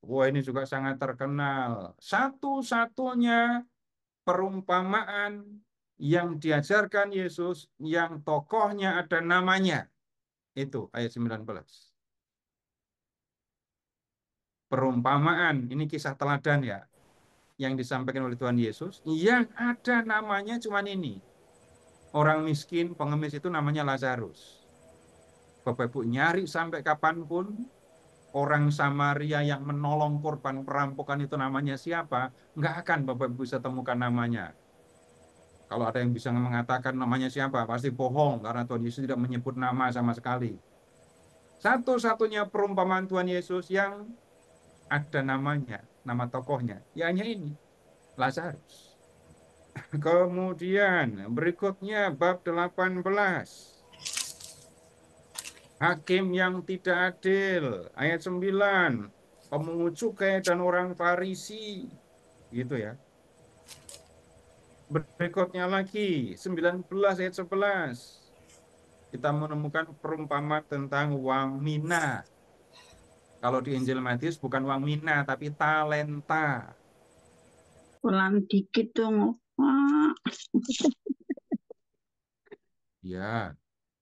Wah, ini juga sangat terkenal. Satu-satunya perumpamaan yang diajarkan Yesus yang tokohnya ada namanya. Itu ayat 19. Perumpamaan, ini kisah teladan ya, yang disampaikan oleh Tuhan Yesus, yang ada namanya cuman ini. Orang miskin, pengemis itu namanya Lazarus. Bapak Ibu nyari sampai kapanpun, orang Samaria yang menolong korban perampokan itu namanya siapa, nggak akan Bapak Ibu bisa temukan namanya. Kalau ada yang bisa mengatakan namanya siapa, pasti bohong, karena Tuhan Yesus tidak menyebut nama sama sekali. Satu-satunya perumpamaan Tuhan Yesus yang ada namanya, nama tokohnya, ya hanya ini, Lazarus. Kemudian berikutnya bab 18. Hakim yang tidak adil, ayat 9. Pemungut cukai dan orang Farisi, gitu ya. Berikutnya lagi, 19 ayat 11. Kita menemukan perumpamaan tentang uang mina. Kalau di Injil Matius bukan uang mina, tapi talenta. Pelan dikit dong. Wah, Ya,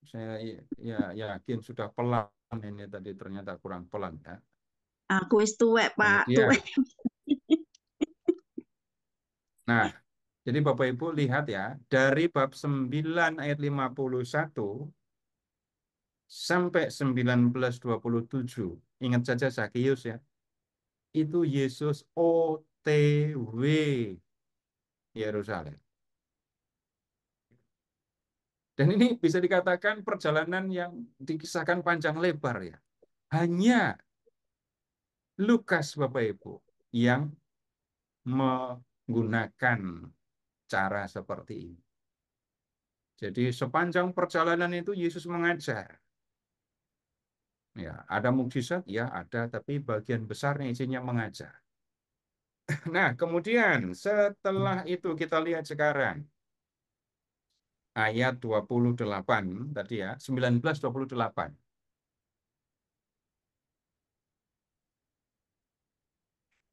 saya ya yakin sudah pelan ini tadi ternyata kurang pelan ya. aku wis tuwek, Pak. Kemudian, Tuwek. nah, jadi Bapak Ibu lihat ya, dari bab 9 ayat 51 sampai 19:27, ingat saja Zakius ya, itu Yesus OTW Yerusalem. Dan ini bisa dikatakan perjalanan yang dikisahkan panjang lebar ya. Hanya Lukas Bapak Ibu yang menggunakan cara seperti ini. Jadi sepanjang perjalanan itu Yesus mengajar. Ya, ada mukjizat, ya ada, tapi bagian besarnya isinya mengajar. Nah, kemudian setelah itu kita lihat sekarang ayat 28 tadi ya, 19:28.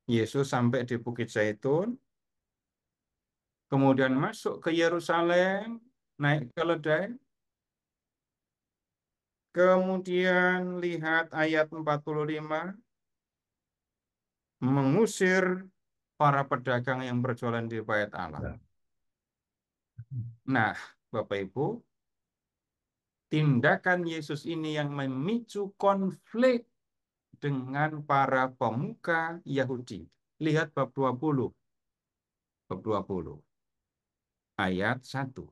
Yesus sampai di Bukit Zaitun, kemudian masuk ke Yerusalem, naik keledai. Kemudian lihat ayat 45, mengusir para pedagang yang berjualan di Bait Allah. Nah, Bapak Ibu, tindakan Yesus ini yang memicu konflik dengan para pemuka Yahudi. Lihat bab 20. Bab 20. Ayat 1.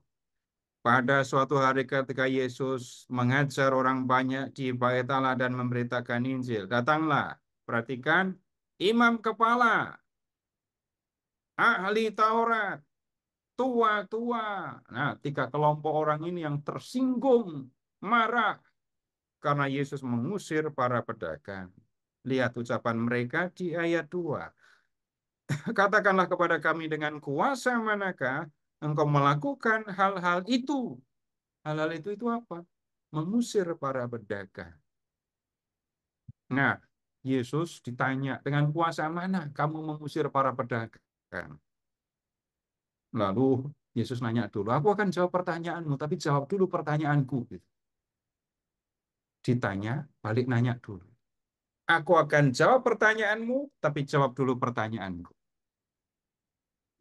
Pada suatu hari ketika Yesus mengajar orang banyak di Bait Allah dan memberitakan Injil, datanglah, perhatikan, imam kepala, ahli Taurat, tua-tua. Nah, 3 kelompok orang ini yang tersinggung, marah, karena Yesus mengusir para pedagang. Lihat ucapan mereka di ayat 2. Katakanlah kepada kami dengan kuasa manakah engkau melakukan hal-hal itu. Hal-hal itu apa? Mengusir para pedagang. Nah, Yesus ditanya, dengan kuasa mana kamu mengusir para pedagang? Lalu Yesus nanya dulu, aku akan jawab pertanyaanmu, tapi jawab dulu pertanyaanku. Ditanya, balik nanya dulu. Aku akan jawab pertanyaanmu, tapi jawab dulu pertanyaanku.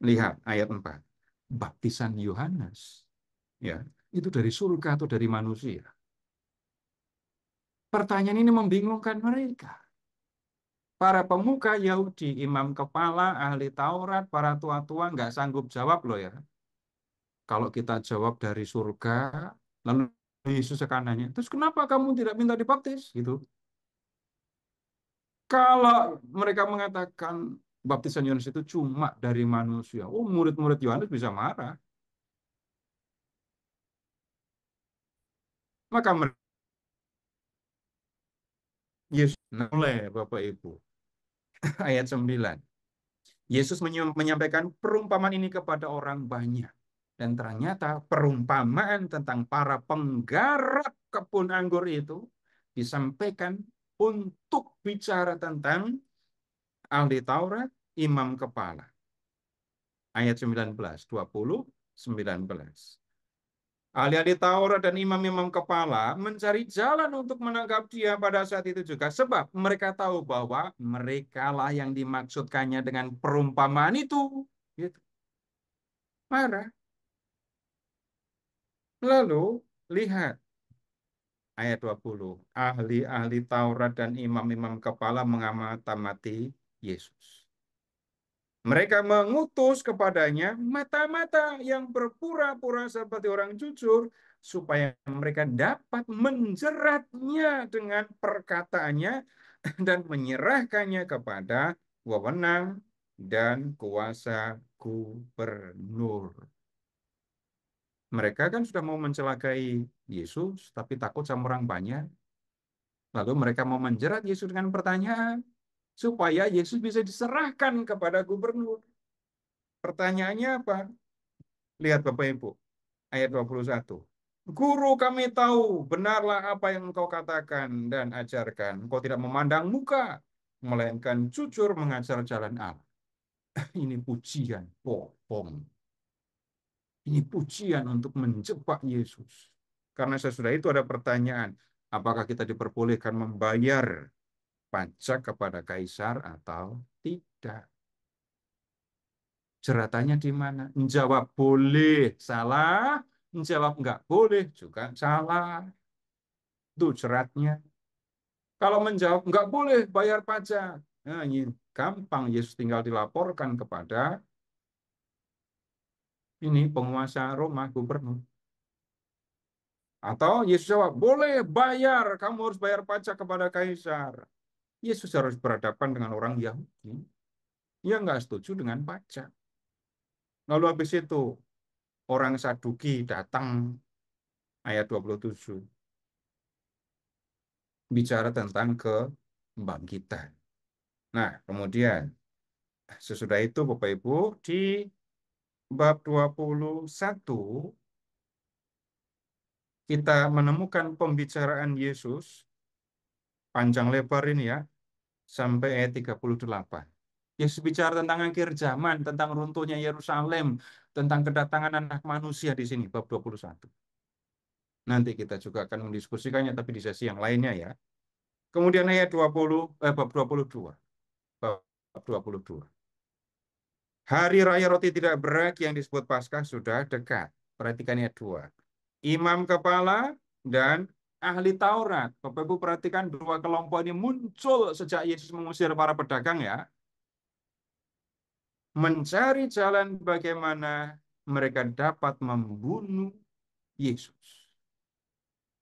Lihat ayat 4. Baptisan Yohanes, ya, itu dari surga atau dari manusia? Pertanyaan ini membingungkan mereka. Para pemuka Yahudi, imam kepala, ahli Taurat, para tua-tua nggak sanggup jawab loh ya. Kalau kita jawab dari surga, lalu Yesus akan nanya, terus kenapa kamu tidak minta dibaptis? Gitu. Kalau mereka mengatakan baptisan Yohanes itu cuma dari manusia, oh murid-murid Yohanes bisa marah. Maka Yesus mulai Bapak Ibu. Ayat 9. Yesus menyampaikan perumpamaan ini kepada orang banyak. Dan ternyata perumpamaan tentang para penggarap kebun anggur itu disampaikan untuk bicara tentang ahli Taurat, imam kepala. Ayat 19, 20, 19. Ahli-ahli Taurat dan imam-imam kepala mencari jalan untuk menangkap dia pada saat itu juga. Sebab mereka tahu bahwa merekalah yang dimaksudkannya dengan perumpamaan itu. Gitu. Marah. Lalu, lihat. Ayat 20. Ahli-ahli Taurat dan imam-imam kepala mengamati Yesus. Mereka mengutus kepadanya mata-mata yang berpura-pura seperti orang jujur, supaya mereka dapat menjeratnya dengan perkataannya dan menyerahkannya kepada wewenang dan kuasa gubernur. Mereka kan sudah mau mencelakai Yesus, tapi takut sama orang banyak. Lalu mereka mau menjerat Yesus dengan pertanyaan, supaya Yesus bisa diserahkan kepada gubernur. Pertanyaannya apa? Lihat Bapak Ibu, ayat 21. Guru, kami tahu benarlah apa yang engkau katakan dan ajarkan. Engkau tidak memandang muka, melainkan jujur mengajar jalan Allah. Ini pujian, bohong. Ini pujian untuk menjebak Yesus. Karena sesudah itu ada pertanyaan, apakah kita diperbolehkan membayar pajak kepada kaisar atau tidak? Jeratannya di mana? Menjawab boleh, salah. Menjawab enggak boleh, juga salah. Itu jeratnya. Kalau menjawab enggak boleh bayar pajak, nah, ini gampang. Yesus tinggal dilaporkan kepada ini penguasa Roma, gubernur. Atau Yesus jawab, boleh bayar, kamu harus bayar pajak kepada kaisar. Yesus harus berhadapan dengan orang Yahudi. Dia enggak setuju dengan pajak. Lalu habis itu, orang Saduki datang, ayat 27. Bicara tentang kebangkitan. Nah, kemudian sesudah itu Bapak Ibu di bab 21 kita menemukan pembicaraan Yesus panjang lebar ini ya sampai ayat 38. Yesus bicara tentang akhir zaman, tentang runtuhnya Yerusalem, tentang kedatangan anak manusia di sini bab 21. Nanti kita juga akan mendiskusikannya tapi di sesi yang lainnya ya. Kemudian ayat 20 bab 22. Bab 22. Hari Raya Roti Tidak Beragi yang disebut Paskah sudah dekat. Perhatikan ayat 2. Imam kepala dan ahli Taurat. Bapak Ibu perhatikan dua kelompok ini muncul sejak Yesus mengusir para pedagang ya. Mencari jalan bagaimana mereka dapat membunuh Yesus.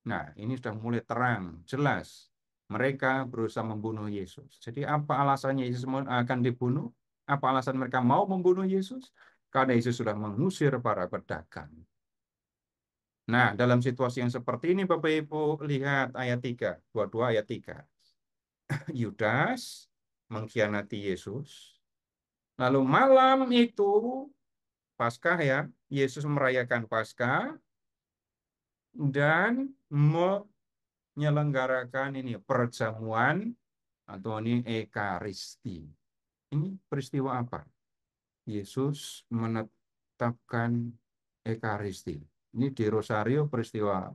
Nah, ini sudah mulai terang, jelas. Mereka berusaha membunuh Yesus. Jadi apa alasannya Yesus akan dibunuh? Apa alasan mereka mau membunuh Yesus? Karena Yesus sudah mengusir para pedagang. Nah, dalam situasi yang seperti ini, Bapak Ibu, lihat ayat 3. 22 ayat 3. Yudas mengkhianati Yesus. Lalu malam itu, Paskah ya, Yesus merayakan Paskah dan menyelenggarakan ini perjamuan atau ini Ekaristi. Ini peristiwa apa? Yesus menetapkan Ekaristi. Ini di Rosario peristiwa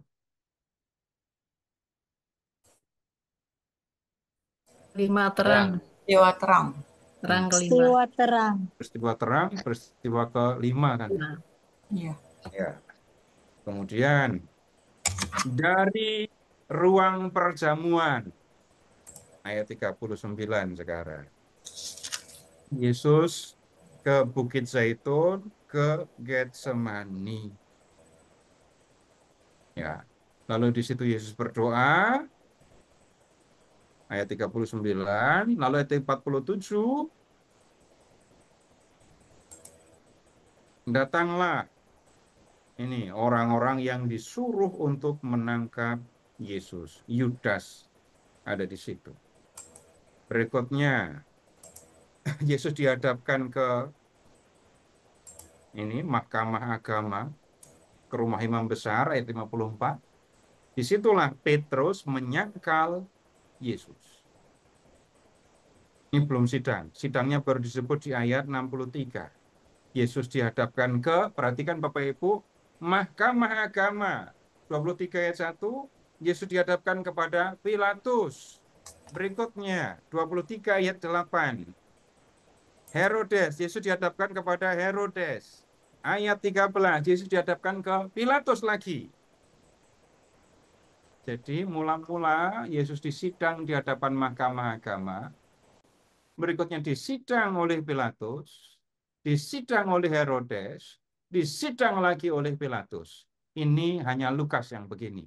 Lima terang, Dewa terang. terang kelima. Peristiwa terang. peristiwa terang, peristiwa kelima kan. Nah, Iya. Ya. Kemudian dari ruang perjamuan ayat 39 sekarang. Yesus ke Bukit Zaitun, ke Getsemani. Ya. Lalu di situ Yesus berdoa ayat 39, lalu ayat 47 datanglah ini orang-orang yang disuruh untuk menangkap Yesus. Yudas ada di situ. Berikutnya Yesus dihadapkan ke ini mahkamah agama, ke rumah imam besar ayat 54. Disitulah Petrus menyangkal Yesus. Ini belum sidang. Sidangnya baru disebut di ayat 63. Yesus dihadapkan ke, perhatikan Bapak Ibu, mahkamah agama. 23 ayat 1, Yesus dihadapkan kepada Pilatus. Berikutnya, 23 ayat 8. Herodes, Yesus dihadapkan kepada Herodes. Ayat 13, Yesus dihadapkan ke Pilatus lagi. Jadi mula-mula Yesus disidang di hadapan mahkamah agama. Berikutnya disidang oleh Pilatus, disidang oleh Herodes, disidang lagi oleh Pilatus. Ini hanya Lukas yang begini.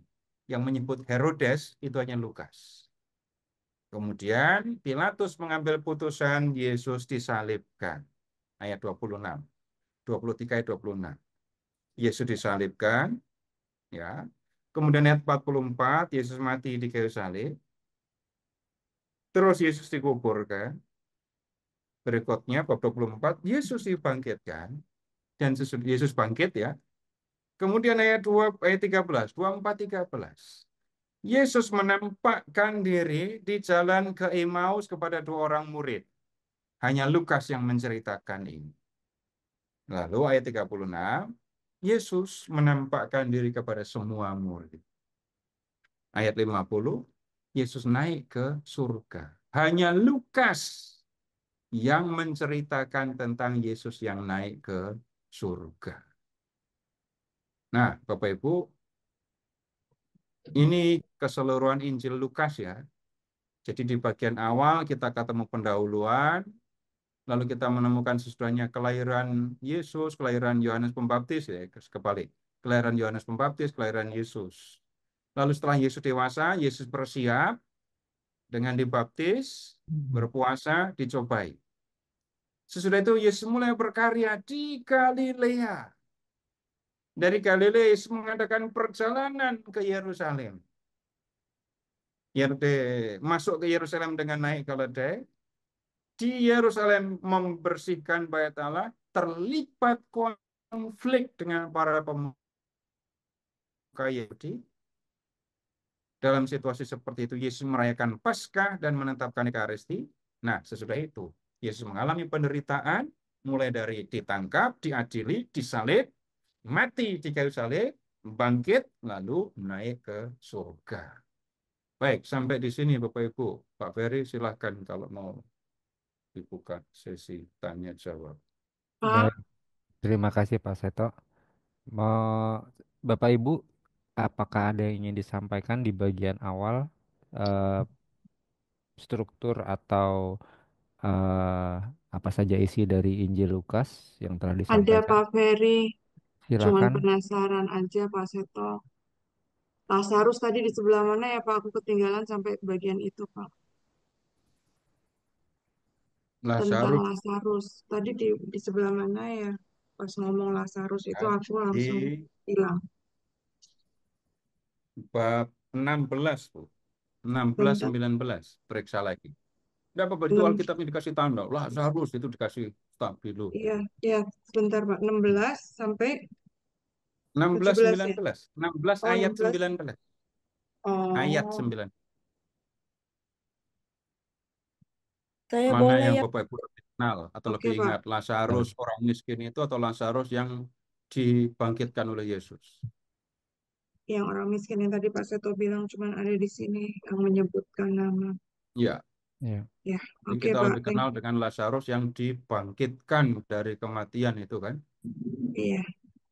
Yang menyebut Herodes itu hanya Lukas. Kemudian Pilatus mengambil putusan Yesus disalibkan. Ayat 26. 23 ayat 26. Yesus disalibkan, ya. Kemudian ayat 44, Yesus mati di kayu salib. Terus Yesus dikuburkan. Berikutnya bab 24, Yesus dibangkitkan dan Yesus bangkit ya. Kemudian ayat 2 ayat 13, 24 13. Yesus menampakkan diri di jalan ke Emmaus kepada dua orang murid. Hanya Lukas yang menceritakan ini. Lalu ayat 36, Yesus menampakkan diri kepada semua murid. Ayat 50, Yesus naik ke surga. Hanya Lukas yang menceritakan tentang Yesus yang naik ke surga. Nah, Bapak Ibu, ini keseluruhan Injil Lukas ya. Jadi di bagian awal kita ketemu pendahuluan, lalu kita menemukan sesudahnya kelahiran Yesus, kelahiran Yohanes Pembaptis ya, kebalik. Kelahiran Yohanes Pembaptis, kelahiran Yesus. Lalu setelah Yesus dewasa, Yesus bersiap dengan dibaptis, berpuasa, dicobai. Sesudah itu Yesus mulai berkarya di Galilea. Dari Galilea Yesus mengadakan perjalanan ke Yerusalem. Masuk ke Yerusalem dengan naik keledai. Di Yerusalem membersihkan bait Allah, terlibat konflik dengan para pemuka Yahudi. Dalam situasi seperti itu, Yesus merayakan Paskah dan menetapkan Ekaristi. Nah, sesudah itu, Yesus mengalami penderitaan, mulai dari ditangkap, diadili, disalib, mati di kayu salib, bangkit, lalu naik ke surga. Baik, sampai di sini Bapak Ibu. Pak Ferry silahkan kalau mau dibuka sesi tanya jawab. Pak, Baik, terima kasih Pak Seto. Mau Bapak Ibu, apakah ada yang ingin disampaikan di bagian awal eh, struktur atau eh, apa saja isi dari Injil Lukas yang telah Ada disampaikan? Pak Ferry, cuman Silakan. penasaran aja Pak Seto. Lazarus tadi di sebelah mana ya Pak? Aku ketinggalan sampai bagian itu Pak. Tentang Lazarus Lazarus. Tadi di sebelah mana ya? Pas ngomong Lazarus itu aku langsung di hilang. bab 16, Bu. 16, Bentar. 19. Periksa lagi. Enggak apa-apa, itu Enam, Alkitabnya dikasih tanda. Lazarus itu dikasih stabilo. iya, iya, sebentar Pak. 16 sampai 16, 17 ya? 19. 16 Oh, ayat 16. 19. Ayat Oh, 9. Saya Mana boleh yang ya. Bapak Ibu lebih kenal atau oke lebih Pak. ingat? Lazarus orang miskin itu atau Lazarus yang dibangkitkan oleh Yesus? Yang orang miskin yang tadi Pak Seto bilang cuman ada di sini yang menyebutkan nama. Ya, Ya. Ya, jadi oke kita Pak. lebih kenal dengan Lazarus yang dibangkitkan dari kematian itu kan? Iya,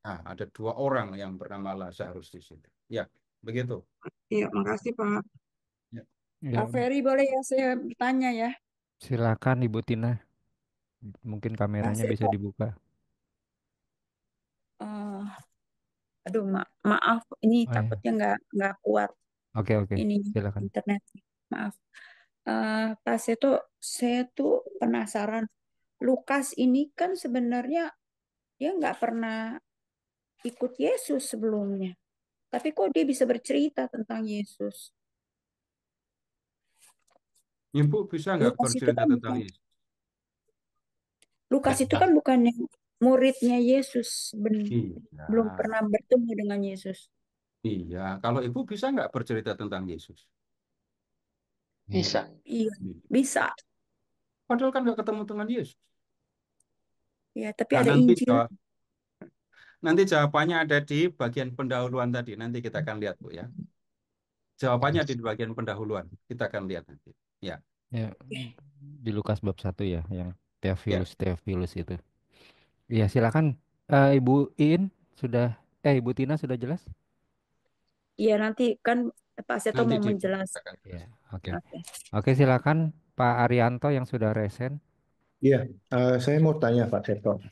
Nah, ada 2 orang yang bernama Lazarus di situ. Ya, begitu. iya, makasih Pak. Ya. Ya, Pak Ferry boleh ya saya bertanya ya. silakan Ibu Tina. Mungkin Pak kameranya bisa Seto, dibuka. eh, aduh maaf ini Oh, ya. takutnya nggak kuat Oke, oke. ini Silakan. internet. Maaf. Pak Seto, saya tuh penasaran. Lukas ini kan sebenarnya dia nggak pernah ikut Yesus sebelumnya. Tapi kok dia bisa bercerita tentang Yesus? Ibu bisa nggak Lukas itu bercerita kan tentang bukan Yesus? Lukas itu kan bukannya muridnya Yesus, belum Iya. pernah bertemu dengan Yesus. Iya. Kalau Ibu bisa nggak bercerita tentang Yesus? Bisa. Iya, bisa. Padahal kan nggak ketemu dengan Yesus. Ya, tapi Nah, ada Injil. nanti jawabannya ada di bagian pendahuluan tadi. Nanti kita akan lihat, Bu ya. Jawabannya di bagian pendahuluan. Kita akan lihat nanti. Ya. Ya, di Lukas bab 1 ya, yang Ya. Theophilus itu. Iya, silakan. Ibu Ibu Tina sudah jelas? Iya, nanti kan Pak Seto Nanti mau di menjelaskan. Ya, oke. Oke. Oke, silakan Pak Arianto yang sudah resen. Iya, saya mau tanya Pak Seto.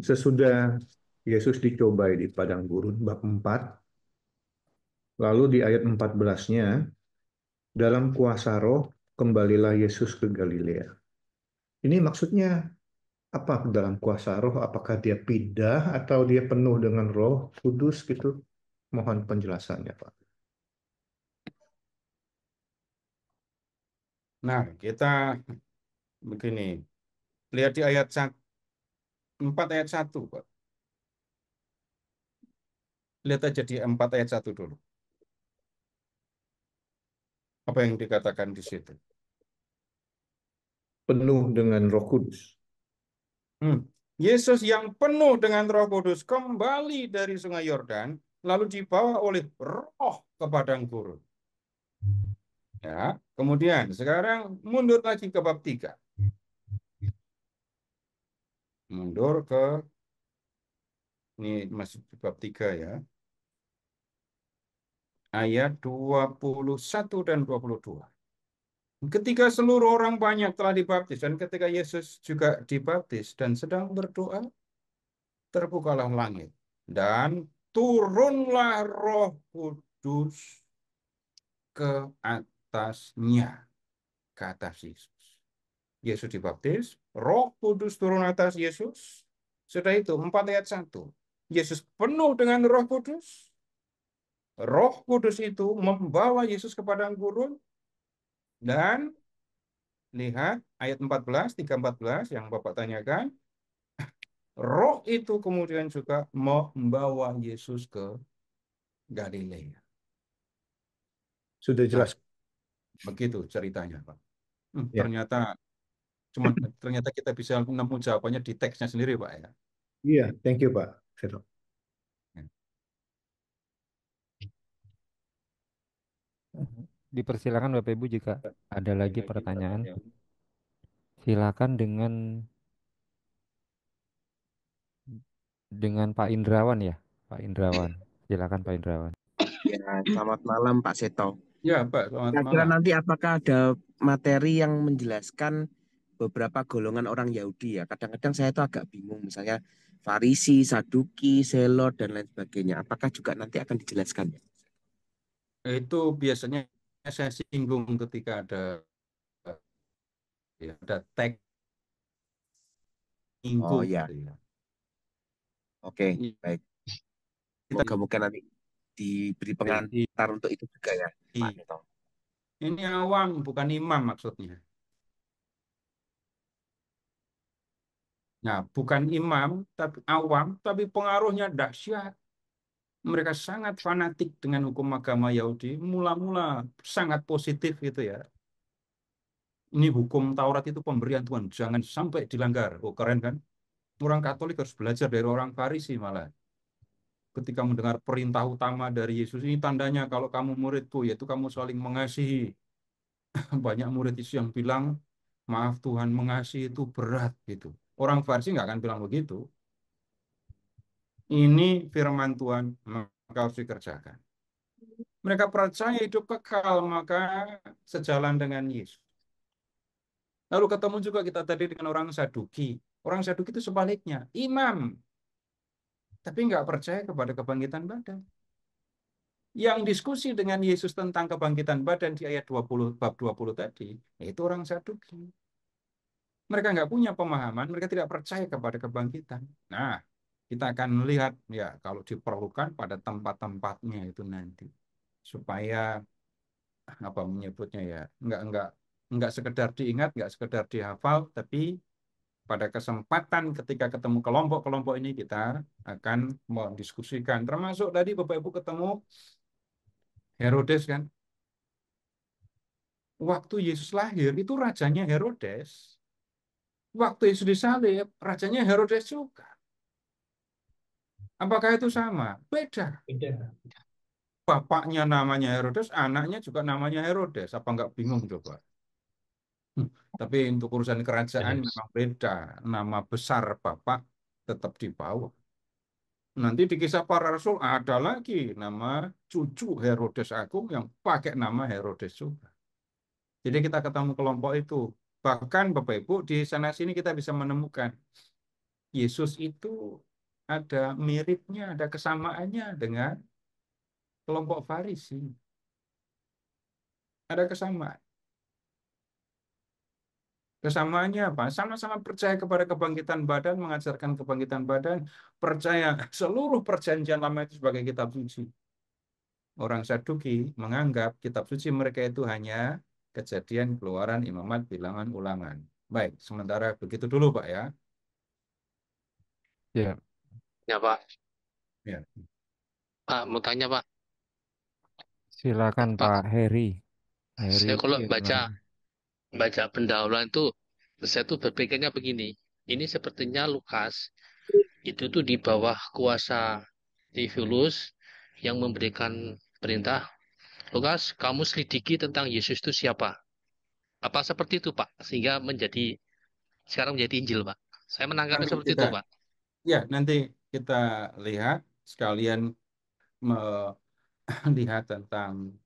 Sesudah Yesus dicobai di padang gurun bab 4, lalu di ayat 14-nya, dalam kuasa roh kembalilah Yesus ke Galilea. Ini maksudnya apa dalam kuasa roh? Apakah dia pindah atau dia penuh dengan Roh Kudus gitu? Mohon penjelasannya, Pak. Nah, kita begini. Lihat di ayat 4 ayat 1, Pak. Lihat aja di 4 ayat 1 dulu. Apa yang dikatakan di situ? Penuh dengan Roh Kudus. Yesus yang penuh dengan Roh Kudus kembali dari Sungai Yordan, lalu dibawa oleh Roh ke padang gurun. Ya, kemudian sekarang mundur lagi ke bab 3. Mundur ke ini masih di bab 3 ya. Ayat 21 dan 22. Ketika seluruh orang banyak telah dibaptis dan ketika Yesus juga dibaptis dan sedang berdoa, terbukalah langit dan turunlah Roh Kudus ke atasnya, ke atas Yesus. Yesus dibaptis, Roh Kudus turun atas Yesus. Sudah itu 4 ayat 1. Yesus penuh dengan Roh Kudus. Roh Kudus itu membawa Yesus ke padang gurun dan lihat ayat 14, 3:14 yang Bapak tanyakan. Roh itu kemudian juga membawa Yesus ke Galilea. Sudah jelas. Begitu ceritanya, Pak. Ya. Ternyata kita bisa menemukan jawabannya di teksnya sendiri, Pak ya. Iya, thank you, Pak Seto. Dipersilakan Bapak Ibu jika ada lagi pertanyaan. Silakan dengan Pak Indrawan ya. Pak Indrawan. Silakan Pak Indrawan. Ya, selamat malam Pak Seto. Ya, Pak, selamat Kira-kira malam. nanti apakah ada materi yang menjelaskan beberapa golongan orang Yahudi ya? Kadang-kadang saya itu agak bingung, misalnya Farisi, Saduki, Zelot, dan lain sebagainya. Apakah juga nanti akan dijelaskan ya? Itu biasanya saya singgung ketika ada teks minggu. Oh ya. Gitu ya. Oke, baik. Moga-moga nanti diberi pengantar untuk itu juga ya, Pak Seto. Ini awam, bukan imam maksudnya. Nah, bukan imam, tapi awam, tapi pengaruhnya dahsyat. Mereka sangat fanatik dengan hukum agama Yahudi. Mula-mula sangat positif gitu ya. Ini hukum Taurat itu pemberian Tuhan, jangan sampai dilanggar. Oh, keren kan? Orang Katolik harus belajar dari orang Farisi malah. Ketika mendengar perintah utama dari Yesus, ini tandanya kalau kamu muridku, yaitu kamu saling mengasihi. Banyak murid Yesus yang bilang, maaf Tuhan, mengasihi itu berat gitu. Orang Farisi nggak akan bilang begitu. Ini firman Tuhan, maka harus dikerjakan. Mereka percaya hidup kekal, maka sejalan dengan Yesus. Lalu ketemu juga kita tadi dengan orang Saduki. Orang Saduki itu sebaliknya, imam, tapi nggak percaya kepada kebangkitan badan. Yang diskusi dengan Yesus tentang kebangkitan badan di ayat 20, bab 20 tadi, itu orang Saduki. Mereka nggak punya pemahaman, mereka tidak percaya kepada kebangkitan. Nah, kita akan melihat ya kalau diperlukan pada tempat-tempatnya itu nanti. Supaya apa menyebutnya ya, nggak sekedar diingat, nggak sekedar dihafal, tapi pada kesempatan ketika ketemu kelompok-kelompok ini kita akan mendiskusikan. Termasuk tadi Bapak Ibu ketemu Herodes kan. Waktu Yesus lahir itu rajanya Herodes. Waktu Yesus disalib, rajanya Herodes juga. Apakah itu sama? Beda. Bapaknya namanya Herodes, anaknya juga namanya Herodes. Apa nggak bingung coba? Tapi untuk urusan kerajaan memang beda. Nama besar bapak tetap dibawa. Nanti di kisah para rasul ada lagi nama cucu Herodes Agung yang pakai nama Herodes juga. Jadi kita ketemu kelompok itu. Bahkan Bapak Ibu di sana sini kita bisa menemukan Yesus itu ada miripnya, ada kesamaannya dengan kelompok Farisi. Ada kesamaan. Kesamaannya apa? Sama-sama percaya kepada kebangkitan badan, mengajarkan kebangkitan badan, percaya seluruh perjanjian lama itu sebagai kitab suci. Orang Saduki menganggap kitab suci mereka itu hanya Kejadian, Keluaran, Imamat, Bilangan, Ulangan. Baik, sementara begitu dulu Pak ya. Ya, Ya Pak. Ya. Pak, mau tanya Pak. silakan Pak, Pak Heri. saya kalau Firman. baca pendahuluan itu, saya tuh berpikirnya begini. Ini sepertinya Lukas itu tuh di bawah kuasa Theophilus yang memberikan perintah. Lukas, kamu selidiki tentang Yesus itu siapa? Apa seperti itu Pak? Sehingga sekarang menjadi Injil Pak. Saya menangkapnya Nanti seperti kita, itu Pak. ya nanti kita lihat sekalian melihat tentang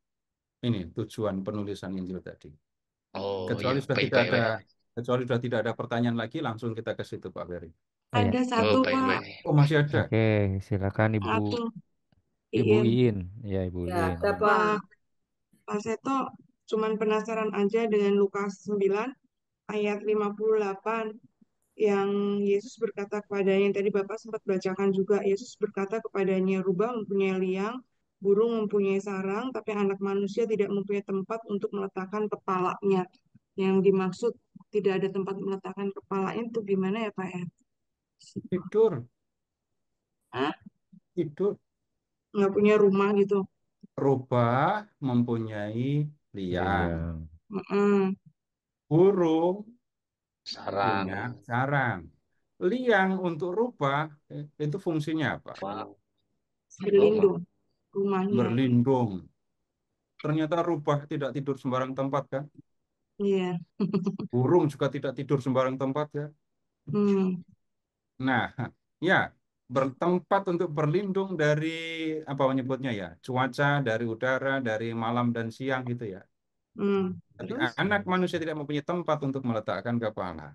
ini tujuan penulisan Injil tadi. Oh Kecuali ya, sudah baik, tidak baik, ada, baik. kecuali sudah tidak ada pertanyaan lagi, langsung kita ke situ Pak Ferry. Oh, ya. Ada Oh, satu, baik, Pak. baik. Oh masih ada. Oke, silakan Ibu Satu. Ibu Iin. Iin. Ya, Ibu Ya, Iin. ada Pak. Pak Seto cuman penasaran aja dengan Lukas 9 ayat 58 yang Yesus berkata kepadanya, yang tadi Bapak sempat bacakan juga, Yesus berkata kepadanya, rubah mempunyai liang, burung mempunyai sarang, tapi anak manusia tidak mempunyai tempat untuk meletakkan kepalanya. Yang dimaksud tidak ada tempat meletakkan kepalanya itu gimana ya Pak ya? Tidur, Hah? tidur. Nggak punya rumah gitu. Rubah mempunyai liang. Liang. Mm-mm. Burung Sarang. punya sarang. Liang untuk rubah itu fungsinya apa? Berlindung rumahnya. Berlindung. Ternyata rubah tidak tidur sembarang tempat kan? Iya. Burung juga tidak tidur sembarang tempat ya. Hmm. Nah, ya bertempat untuk berlindung dari apa menyebutnya ya, cuaca, dari udara, dari malam dan siang gitu ya. Hmm. Tapi Terus? anak manusia tidak mempunyai tempat untuk meletakkan kepala.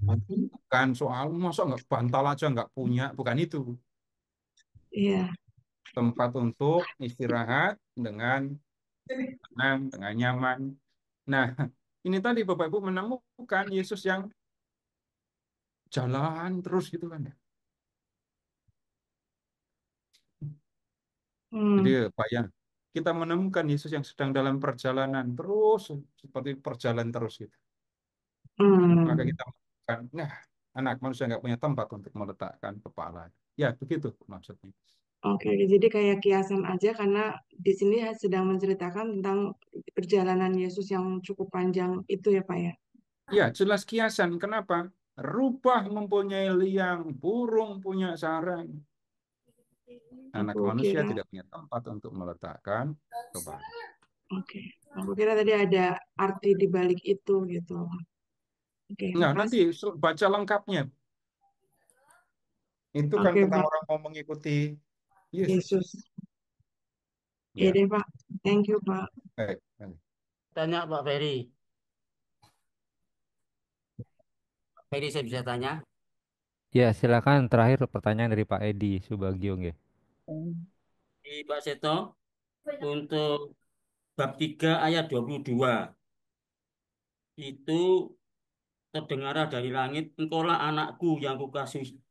Bukan soal masa nggak bantal aja nggak punya, bukan itu. Iya. Tempat untuk istirahat dengan tenang, dengan nyaman. Nah, ini tadi Bapak Ibu menemukan Yesus yang jalan terus gitu kan ya. Jadi Hmm. bayang, kita menemukan Yesus yang sedang dalam perjalanan terus, seperti perjalanan terus gitu. Maka Hmm. kita menemukan, nah anak manusia nggak punya tempat untuk meletakkan kepala. Ya, begitu maksudnya. Oke, jadi kayak kiasan aja karena di sini sedang menceritakan tentang perjalanan Yesus yang cukup panjang itu ya Pak ya. Ya, jelas kiasan. Kenapa? Rubah mempunyai liang, burung punya sarang. Anak Aku manusia kira, tidak punya tempat untuk meletakkan kepala. oke, aku kira tadi ada arti di balik itu gitu. Oke, Nah, nanti makasih. baca lengkapnya. Itu kan Oke tentang Pak, orang mau mengikuti Yesus. Yesus. Iya Ya, deh Pak, thank you Pak. baik. Baik. Tanya Pak Ferry. Ferry saya bisa tanya? Ya, silakan terakhir pertanyaan dari Pak Edi Subagio nggih. Di Pak Seto, untuk bab 3 ayat 22, itu terdengar dari langit, engkaulah anakku yang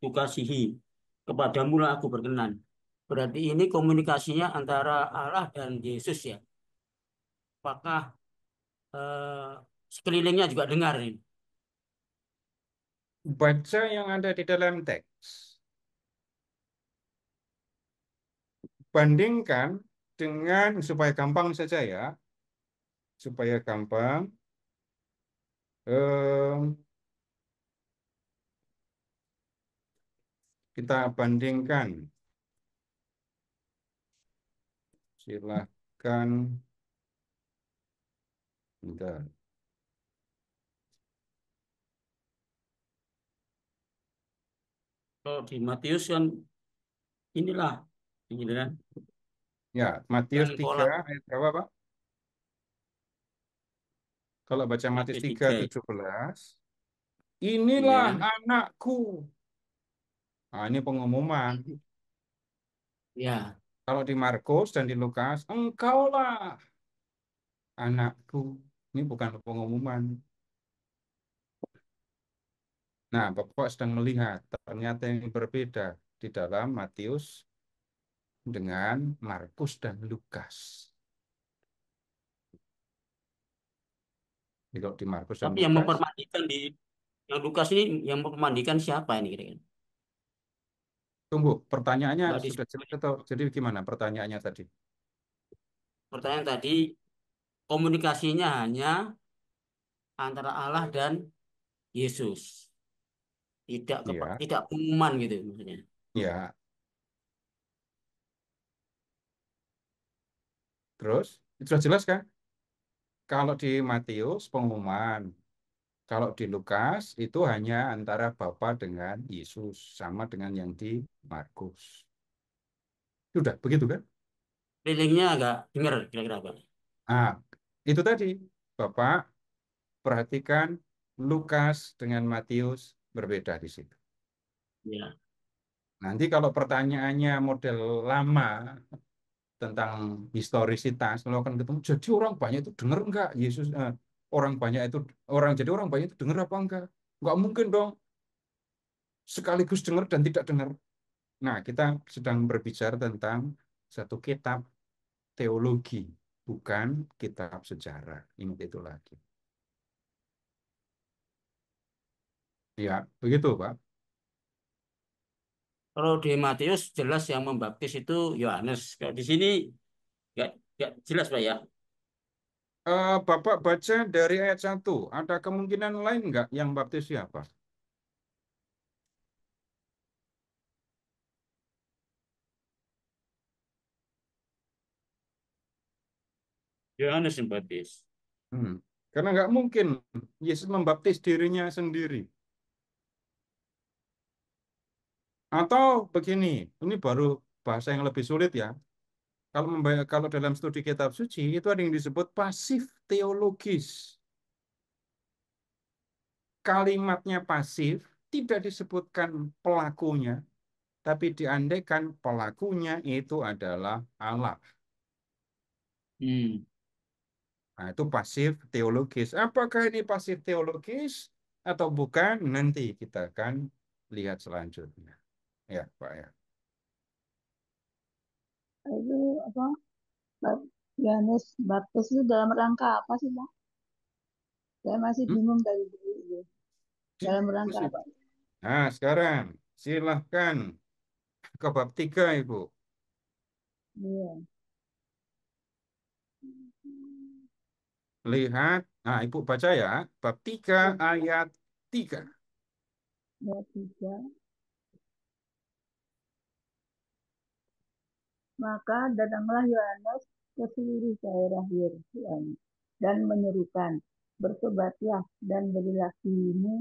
kukasihi, kepadamu lah aku berkenan. Berarti ini komunikasinya antara Allah dan Yesus ya. Apakah eh, sekelilingnya juga dengar ini? Baca yang ada di dalam teks. Bandingkan dengan, supaya gampang saja ya, supaya gampang. Kita bandingkan. Silahkan. Bentar. Kalau di Matius kan inilah, ini kan, Ya, Matius bukan 3 kolak ayat berapa, Pak? Kalau baca Matius Matius 3, 3 ya. 17. Inilah Iya. anakku. Nah, ini pengumuman. Ya. Kalau di Markus dan di Lukas, engkaulah anakku. Ini bukan pengumuman. Nah, Bapak sedang melihat ternyata yang berbeda di dalam Matius dengan Markus dan Lukas. Jadi kalau di Markus dan Tapi yang Lukas, mempermandikan yang Lukas ini yang mempermandikan siapa ini kira-kira? tunggu, pertanyaannya Nggak sudah disebut. jelas atau jadi gimana pertanyaannya tadi? Pertanyaan tadi komunikasinya hanya antara Allah dan Yesus. Iya, Tidak pengumuman gitu maksudnya. ya. Terus, sudah jelas kan? Kalau di Matius pengumuman, kalau di Lukas itu hanya antara Bapa dengan Yesus, sama dengan yang di Markus. Sudah, begitu kan? Linknya agak dengar kira-kira Pak. Nah, itu tadi, Bapak perhatikan Lukas dengan Matius berbeda di situ. Ya. Nanti kalau pertanyaannya model lama tentang historisitas, kalau akan ketemu, jadi orang banyak itu dengar enggak Yesus? Orang banyak itu jadi orang banyak itu dengar apa enggak? Enggak mungkin dong sekaligus dengar dan tidak dengar. Nah, kita sedang berbicara tentang satu kitab teologi, bukan kitab sejarah. Ingat itu lagi. Ya, begitu, Pak. Kalau di Matius jelas yang membaptis itu Yohanes. Kalau di sini nggak jelas Pak ya. Bapak baca dari ayat 1. Ada kemungkinan lain enggak yang baptis siapa? Yohanes yang baptis. Karena nggak mungkin Yesus membaptis dirinya sendiri. Atau begini, ini baru bahasa yang lebih sulit ya. Kalau dalam studi kitab suci itu ada yang disebut pasif teologis. Kalimatnya pasif, tidak disebutkan pelakunya, tapi diandaikan pelakunya itu adalah Allah. Nah, itu pasif teologis. Apakah ini pasif teologis atau bukan? Nanti kita akan lihat selanjutnya. Ya, Pak ya. Itu apa? Yohanes baptis itu dalam rangka apa sih, Pak? Saya masih bingung dari dulu itu. Dalam rangka apa? Nah, sekarang silahkan ke bab 3, Ibu. Iya. Lihat, nah Ibu baca ya, bab 3 ayat 3. Ayat 3. Maka datanglah Yohanes ke seluruh daerah Yerusalem dan menyerukan, bertobatlah dan berilah dirimu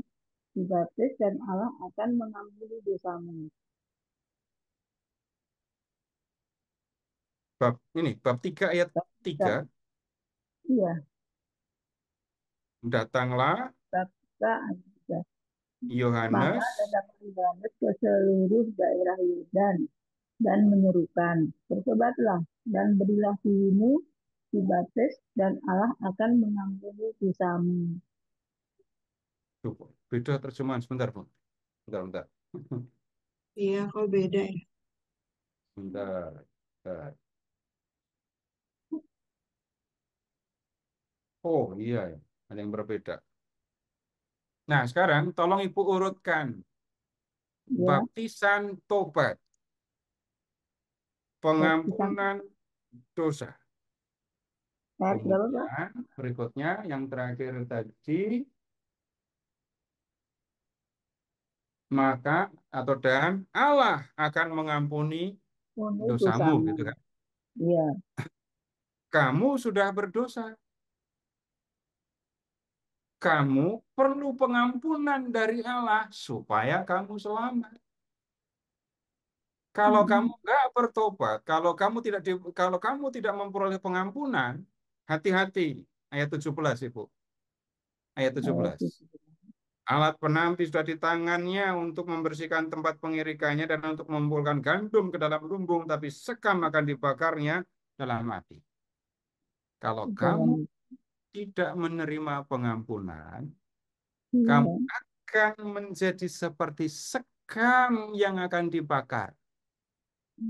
dibaptis dan Allah akan mengampuni dosamu. Bab 3 ayat 3. Iya, Datanglah bab 3 ayat 3. Maka Yohanes, datanglah Yohanes ke seluruh daerah Yordan dan menyerukan, bertobatlah dan berilah dirimu dibaptis dan Allah akan mengampuni dosamu. tuh, beda terjemahan sebentar, Bu. Bentar. Iya, kok beda ya? Bentar. Bentar. Oh iya, ya. Ada yang berbeda. Nah, sekarang tolong Ibu urutkan. Ya, Baptisan tobat, baptisan pengampunan dosa. ayat berapa, Pak? Kemudian berikutnya yang terakhir tadi, maka atau dan Allah akan mengampuni Mengampuni dosamu, dosamu. gitu kan? Iya. Kamu sudah berdosa. Kamu perlu pengampunan dari Allah supaya kamu selamat. Kalau kamu nggak bertobat, kalau kamu tidak memperoleh pengampunan, hati-hati. Ayat 17, Ibu. Ayat 17. Alat penampi sudah di tangannya untuk membersihkan tempat pengirikannya dan untuk mengumpulkan gandum ke dalam lumbung, tapi sekam akan dibakarnya dalam api. Kalau kamu tidak menerima pengampunan, kamu akan menjadi seperti sekam yang akan dibakar.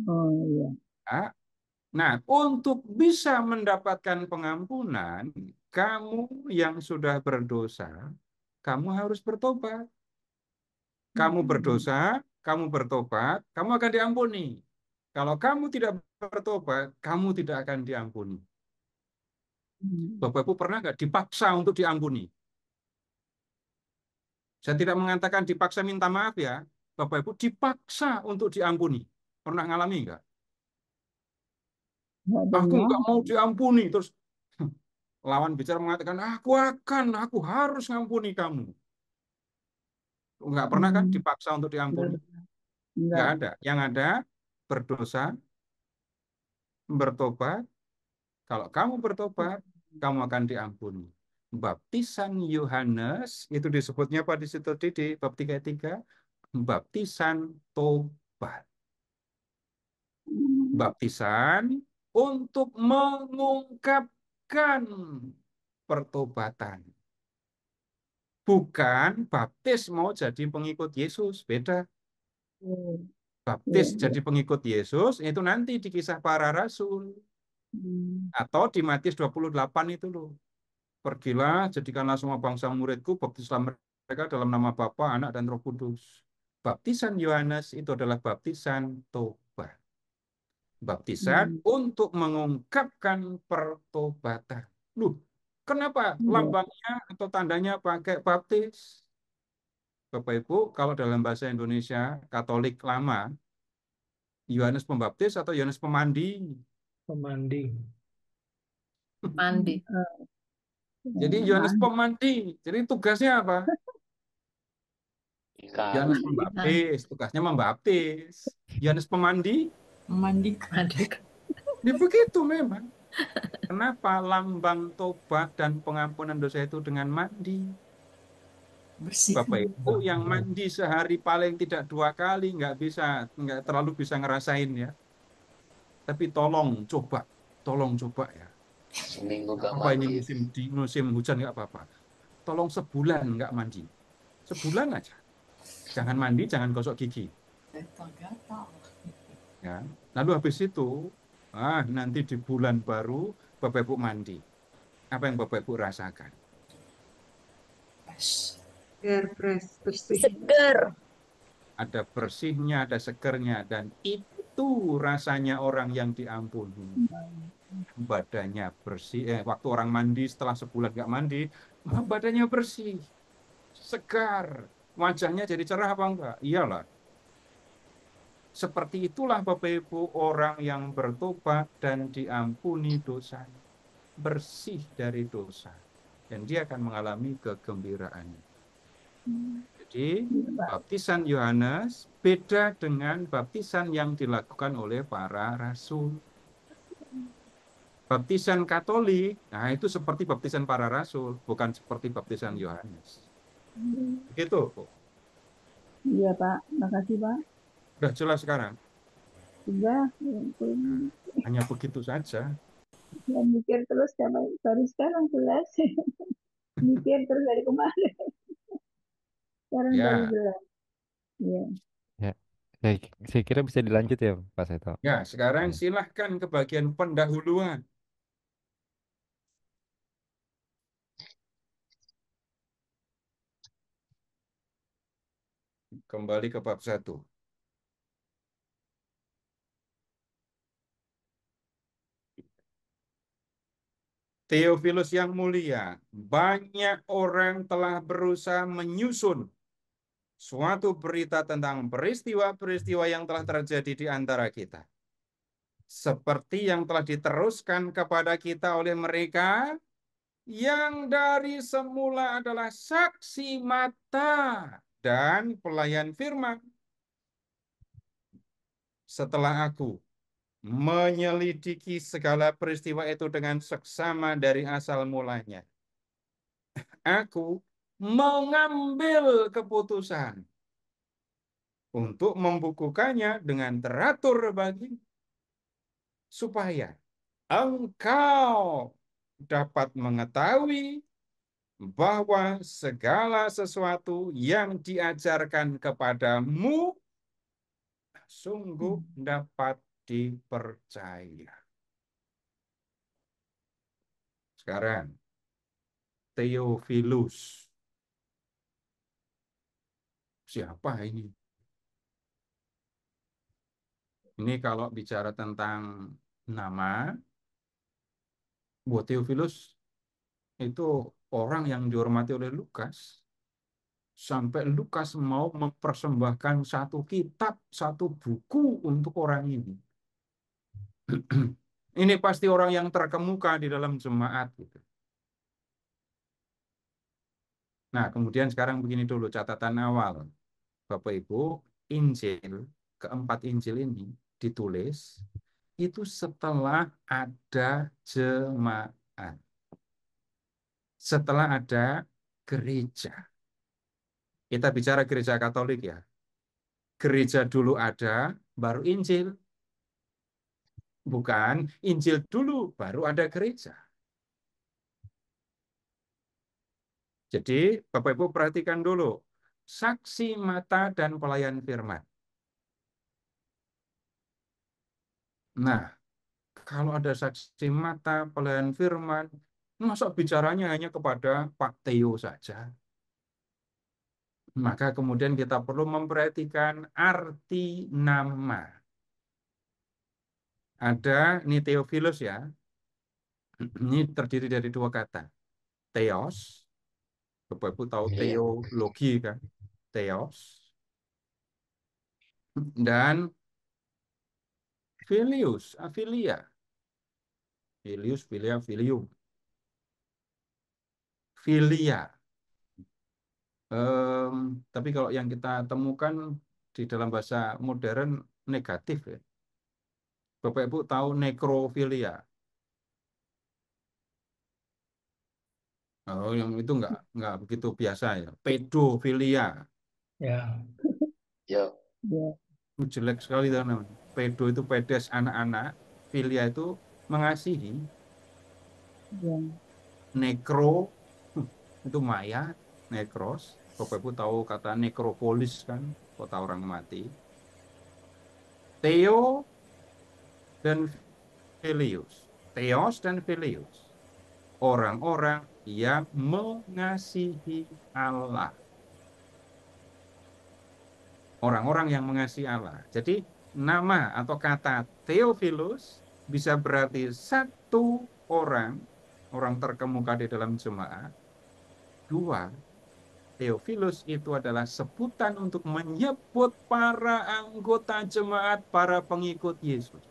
Oh iya. Nah, untuk bisa mendapatkan pengampunan, kamu yang sudah berdosa, kamu harus bertobat. Kamu berdosa, kamu bertobat, kamu akan diampuni. Kalau kamu tidak bertobat, kamu tidak akan diampuni. Bapak Ibu pernah nggak dipaksa untuk diampuni? Saya tidak mengatakan dipaksa minta maaf ya. Bapak Ibu dipaksa untuk diampuni. Pernah ngalami nggak? Aku nggak mau diampuni. Terus lawan bicara mengatakan, aku harus ngampuni kamu. Nggak pernah kan dipaksa untuk diampuni? Nggak ada. Yang ada berdosa, bertobat. Kalau kamu bertobat, kamu akan diampuni. Baptisan Yohanes, itu disebutnya apa di situ di bab 3:3? Baptisan tobat. Baptisan untuk mengungkapkan pertobatan. Bukan baptis mau jadi pengikut Yesus, beda. Baptis jadi pengikut Yesus, itu nanti di Kisah Para Rasul. Atau di Matius 28 itu loh. Pergilah, jadikanlah semua bangsa muridku, baptislah mereka dalam nama Bapa, Anak, dan Roh Kudus. Baptisan Yohanes itu adalah baptisan tobat. Baptisan untuk mengungkapkan pertobatan. Loh, kenapa lambangnya atau tandanya pakai baptis? Bapak Ibu, kalau dalam bahasa Indonesia Katolik lama, Yohanes Pembaptis atau Yohanes Pemandi? Pemandi. Mandi. Jadi Yohanes Pemandi. Jadi tugasnya apa? Yohanes Pembaptis, tugasnya membaptis. Yohanes Pemandi? Memandikan. Ini begitu memang. Kenapa lambang tobat dan pengampunan dosa itu dengan mandi? Bapak Ibu yang mandi sehari paling tidak 2 kali nggak terlalu bisa ngerasain ya. Tapi tolong coba ya. Seminggu gak Apa ini mandi. musim hujan nggak apa-apa. Tolong sebulan nggak mandi. Sebulan aja. Jangan mandi, jangan gosok gigi. Ya. Lalu habis itu, nanti di bulan baru Bapak Ibu mandi. Apa yang Bapak Ibu rasakan? Segar, fresh, bersih. Seger. ada bersihnya, ada segernya, dan itu rasanya orang yang diampuni. Badannya bersih, waktu orang mandi setelah sebulan nggak mandi, badannya bersih, segar, wajahnya jadi cerah apa enggak? Iyalah. Seperti itulah Bapak Ibu orang yang bertobat dan diampuni dosanya, bersih dari dosa, dan dia akan mengalami kegembiraan. Jadi baptisan Yohanes beda dengan baptisan yang dilakukan oleh para rasul. Baptisan Katolik, nah itu seperti baptisan para rasul, bukan seperti baptisan Yohanes. Begitu, Bu. Iya Pak, makasih Pak. Sudah jelas sekarang? Sudah, Hanya begitu saja. saya mikir terus baru sekarang jelas. Mikir terus dari kemarin. Sekarang baru Ya, jelas. Iya. Ya, saya kira bisa dilanjut ya, Pak Seto. ya. Sekarang Ya. silahkan ke bagian pendahuluan. Kembali ke bab 1. Theophilus yang mulia, banyak orang telah berusaha menyusun suatu berita tentang peristiwa-peristiwa yang telah terjadi di antara kita. Seperti yang telah diteruskan kepada kita oleh mereka yang dari semula adalah saksi mata dan pelayan firman. Setelah aku menyelidiki segala peristiwa itu dengan seksama dari asal mulanya, aku mengambil keputusan untuk membukukannya dengan teratur supaya engkau dapat mengetahui bahwa segala sesuatu yang diajarkan kepadamu sungguh dapat dipercaya. Sekarang, Theophilus. Siapa ini? Ini kalau bicara tentang nama, buat Theophilus itu orang yang dihormati oleh Lukas. Sampai Lukas mau mempersembahkan satu kitab, satu buku untuk orang ini. Ini pasti orang yang terkemuka di dalam jemaat. Gitu. Nah, kemudian sekarang begini dulu catatan awal. Bapak Ibu, Injil, keempat Injil ini ditulis itu setelah ada jemaat. Setelah ada gereja. Kita bicara gereja Katolik ya. Gereja dulu ada, baru Injil. Bukan, Injil dulu, baru ada gereja. Jadi, Bapak Ibu perhatikan dulu. Saksi mata dan pelayan firman. Nah, kalau ada saksi mata, pelayan firman, masa bicaranya hanya kepada Pak Theo saja? Maka kemudian kita perlu memperhatikan arti nama. Ada, ini Theophilus ya. Ini terdiri dari dua kata. Theos, Bapak Ibu tahu teologi kan? Theos. Dan Filius, Afilia. Filius, Filia, Filium. Filia. Tapi kalau yang kita temukan di dalam bahasa modern negatif ya. Bapak Ibu tahu nekrofilia. Oh, yang itu nggak begitu biasa ya. Pedofilia. Ya. Ya. Itu jelek sekali namanya. Pedo itu pedes anak-anak, filia itu mengasihi. Nekro itu mayat, nekros. Bapak Ibu tahu kata nekropolis kan, kota orang mati. Theo dan Filius. Theos dan Filius. Orang-orang yang mengasihi Allah. Orang-orang yang mengasihi Allah. Jadi nama atau kata Theophilus bisa berarti satu orang terkemuka di dalam jemaat. Dua, Theophilus itu adalah sebutan untuk menyebut para anggota jemaat, para pengikut Yesus.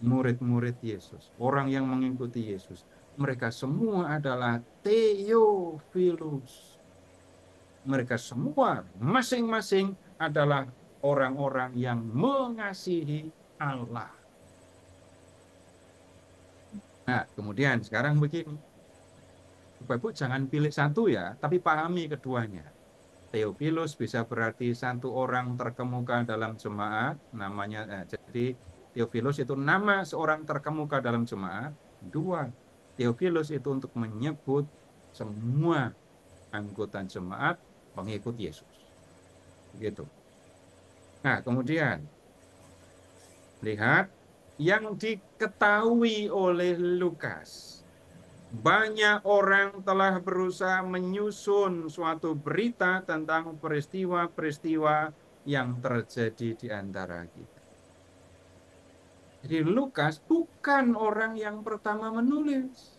Murid-murid Yesus, orang yang mengikuti Yesus. Mereka semua adalah Theophilus. Mereka semua masing-masing adalah orang-orang yang mengasihi Allah. Nah, kemudian sekarang begini. Bapak Ibu jangan pilih satu ya, tapi pahami keduanya. Theophilus bisa berarti satu orang terkemuka dalam jemaat, namanya. Jadi Theophilus itu nama seorang terkemuka dalam jemaat. Dua, Theophilus itu untuk menyebut semua anggota jemaat pengikut Yesus. Begitu. Nah, kemudian lihat yang diketahui oleh Lukas. Banyak orang telah berusaha menyusun suatu berita tentang peristiwa-peristiwa yang terjadi di antara kita. Jadi Lukas bukan orang yang pertama menulis.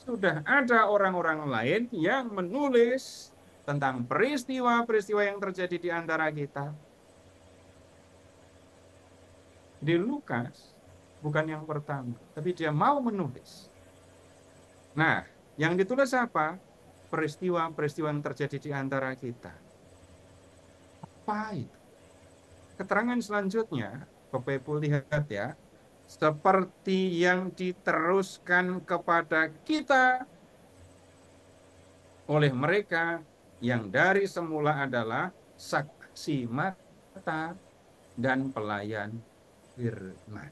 Sudah ada orang-orang lain yang menulis tentang peristiwa-peristiwa yang terjadi di antara kita. Di Lukas bukan yang pertama, tapi dia mau menulis. Nah, yang ditulis apa? Peristiwa-peristiwa yang terjadi di antara kita. Apa itu? Keterangan selanjutnya, Bapak Ibu lihat ya, seperti yang diteruskan kepada kita oleh mereka yang dari semula adalah saksi mata dan pelayan firman.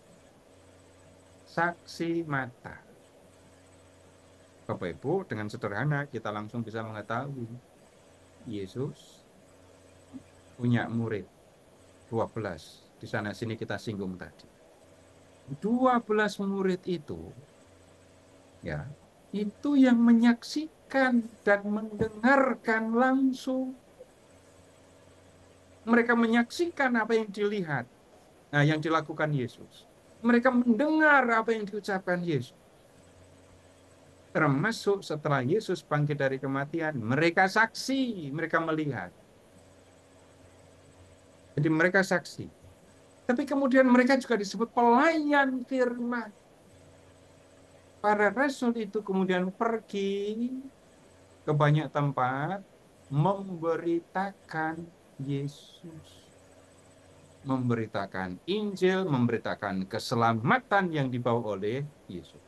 Saksi mata. Bapak Ibu, dengan sederhana kita langsung bisa mengetahui Yesus punya murid 12. Di sana sini kita singgung tadi. 12 murid itu ya, itu yang menyaksikan dan mendengarkan langsung. Mereka menyaksikan apa yang dilihat, yang dilakukan Yesus. Mereka mendengar apa yang diucapkan Yesus. Termasuk setelah Yesus bangkit dari kematian, mereka saksi, mereka melihat. Jadi mereka saksi. Tapi kemudian mereka juga disebut pelayan firman. Para rasul itu kemudian pergi ke banyak tempat memberitakan Yesus. Memberitakan Injil, memberitakan keselamatan yang dibawa oleh Yesus.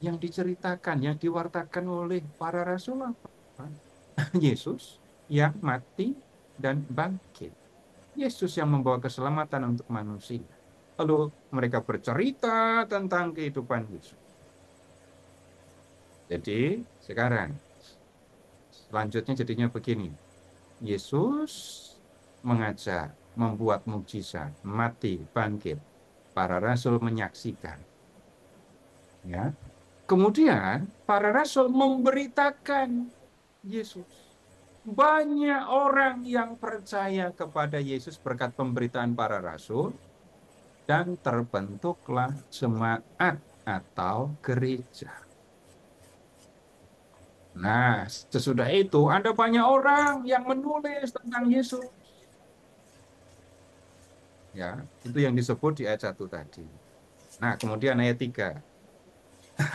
Yang diceritakan, yang diwartakan oleh para rasul apa? Yesus yang mati dan bangkit. Yesus yang membawa keselamatan untuk manusia. Lalu mereka bercerita tentang kehidupan Yesus. Jadi sekarang selanjutnya jadinya begini. Yesus mengajar, membuat mukjizat, mati, bangkit. Para rasul menyaksikan. Ya. Kemudian para rasul memberitakan Yesus. Banyak orang yang percaya kepada Yesus berkat pemberitaan para rasul dan terbentuklah jemaat atau gereja. Nah, sesudah itu ada banyak orang yang menulis tentang Yesus. Ya, itu yang disebut di ayat 1 tadi. Nah, kemudian ayat 3.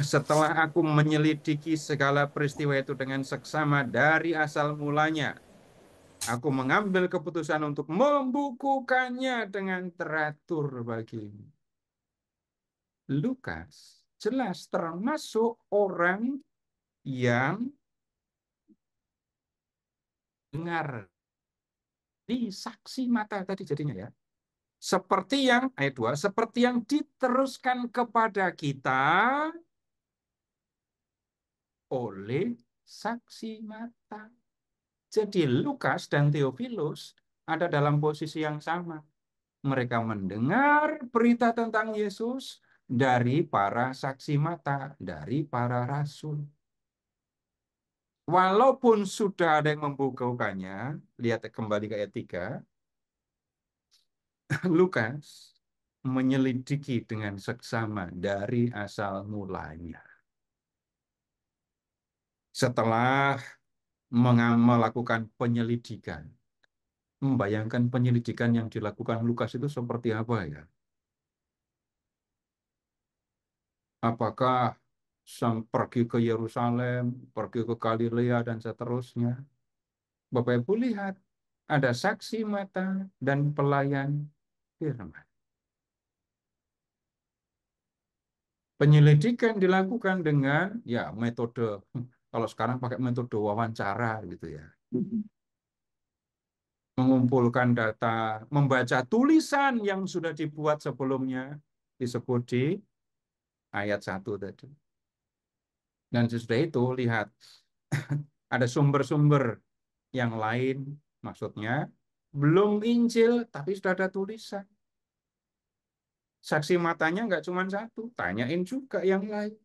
Setelah aku menyelidiki segala peristiwa itu dengan seksama dari asal mulanya, aku mengambil keputusan untuk membukukannya dengan teratur bagimu. Lukas jelas termasuk orang yang dengar di saksi mata tadi jadinya ya. Seperti yang, ayat 2, seperti yang diteruskan kepada kita oleh saksi mata. Jadi Lukas dan Theophilus ada dalam posisi yang sama. Mereka mendengar berita tentang Yesus dari para saksi mata, dari para rasul. walaupun sudah ada yang membukukannya, lihat kembali ke ayat 3, Lukas menyelidiki dengan seksama dari asal mulanya. Setelah melakukan penyelidikan, membayangkan penyelidikan yang dilakukan Lukas itu seperti apa ya? Apakah pergi ke Yerusalem, pergi ke Galilea, dan seterusnya? Bapak Ibu lihat, ada saksi mata dan pelayan firman. Penyelidikan dilakukan dengan ya metode, kalau sekarang pakai metode wawancara gitu ya. Mengumpulkan data, membaca tulisan yang sudah dibuat sebelumnya, disebut di ayat 1 tadi. Dan sesudah itu lihat, ada sumber-sumber yang lain, maksudnya belum Injil, tapi sudah ada tulisan. Saksi matanya nggak cuma satu, tanyain juga yang lain.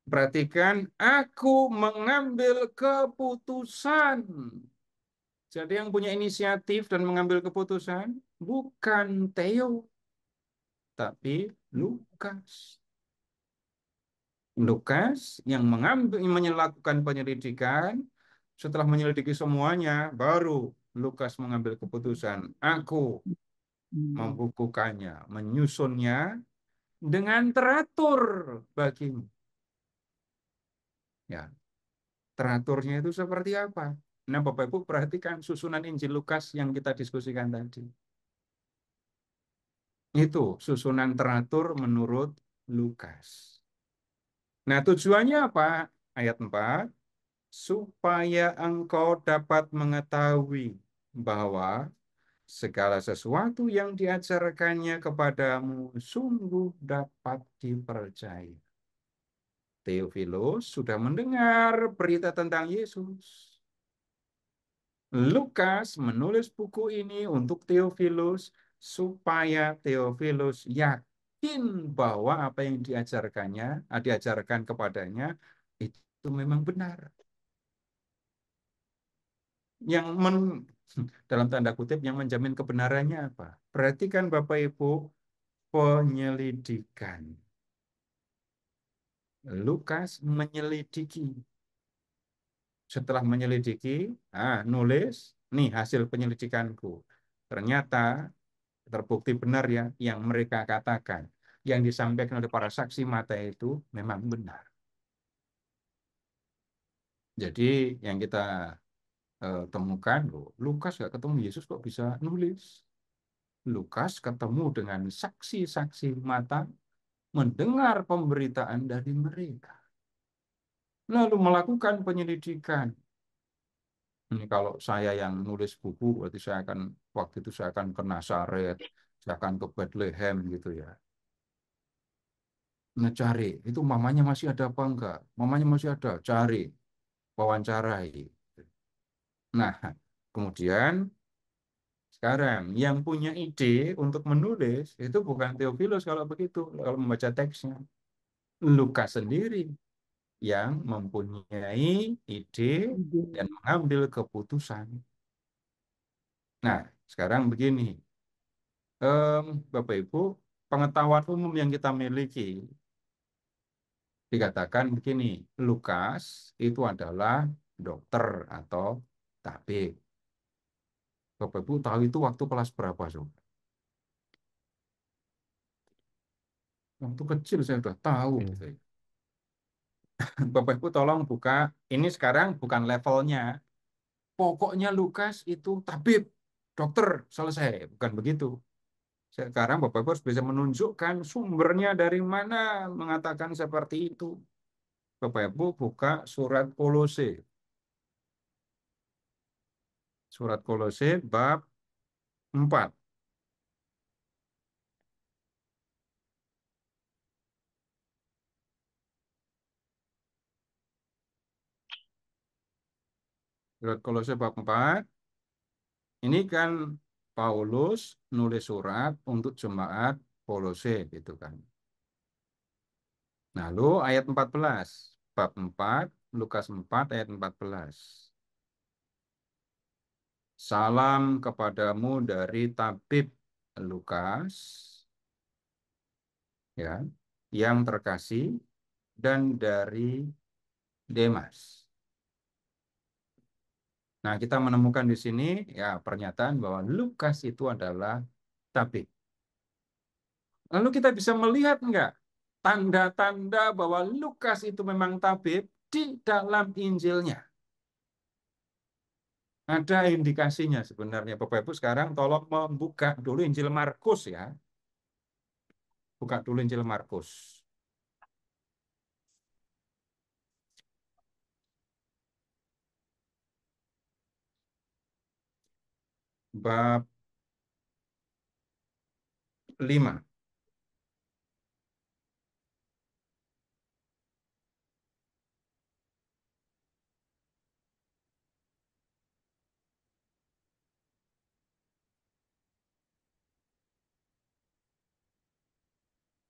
Perhatikan, aku mengambil keputusan. Jadi yang punya inisiatif dan mengambil keputusan bukan Theo, tapi Lukas. Lukas yang melakukan penyelidikan, setelah menyelidiki semuanya, baru Lukas mengambil keputusan. Aku membukukannya, menyusunnya dengan teratur bagimu. Ya, teraturnya itu seperti apa? Nah, Bapak Ibu perhatikan susunan Injil Lukas yang kita diskusikan tadi. Itu susunan teratur menurut Lukas. Nah, tujuannya apa? Ayat 4, supaya engkau dapat mengetahui bahwa segala sesuatu yang diajarkannya kepadamu sungguh dapat dipercaya. Theophilus sudah mendengar berita tentang Yesus. Lukas menulis buku ini untuk Theophilus supaya Theophilus yakin bahwa apa yang diajarkan kepadanya itu memang benar. Yang dalam tanda kutip yang menjamin kebenarannya apa? Perhatikan Bapak Ibu, penyelidikan. Lukas menyelidiki. Setelah menyelidiki, nulis, nih hasil penyelidikanku. Ternyata terbukti benar ya yang mereka katakan. Yang disampaikan oleh para saksi mata itu memang benar. Jadi yang kita temukan, Lukas gak ketemu Yesus kok bisa nulis. Lukas ketemu dengan saksi-saksi mata, mendengar pemberitaan dari mereka. Lalu melakukan penyelidikan. Ini kalau saya yang nulis buku, berarti waktu itu saya akan ke Nazaret, saya akan ke Bethlehem gitu ya. Cari, itu mamanya masih ada apa enggak? Mamanya masih ada, cari, wawancarai. Nah, kemudian sekarang yang punya ide untuk menulis itu bukan Theophilus kalau begitu, kalau membaca teksnya. Lukas sendiri yang mempunyai ide dan mengambil keputusan. Nah, sekarang begini, Bapak Ibu, pengetahuan umum yang kita miliki dikatakan begini, Lukas itu adalah dokter atau tabib. Bapak Ibu tahu itu waktu kelas berapa, Sobat? Waktu kecil saya sudah tahu. Gitu ya. Bapak Ibu tolong buka, ini sekarang bukan levelnya. Pokoknya Lukas itu tabib, dokter, selesai. Bukan begitu. Sekarang Bapak Ibu harus bisa menunjukkan sumbernya dari mana mengatakan seperti itu. Bapak Ibu buka surat Kolose. Surat Kolose bab 4. Surat Kolose bab 4. Ini kan Paulus nulis surat untuk jemaat Kolose gitu kan. Lalu ayat 14. Bab 4 Lukas 4 ayat 14. Salam kepadamu dari tabib Lukas, ya, yang terkasih, dan dari Demas. Nah, kita menemukan di sini ya pernyataan bahwa Lukas itu adalah tabib. Lalu kita bisa melihat enggak tanda-tanda bahwa Lukas itu memang tabib di dalam Injilnya. Ada indikasinya sebenarnya. Bapak Ibu sekarang tolong membuka dulu Injil Markus ya. Buka dulu Injil Markus. Bab 5.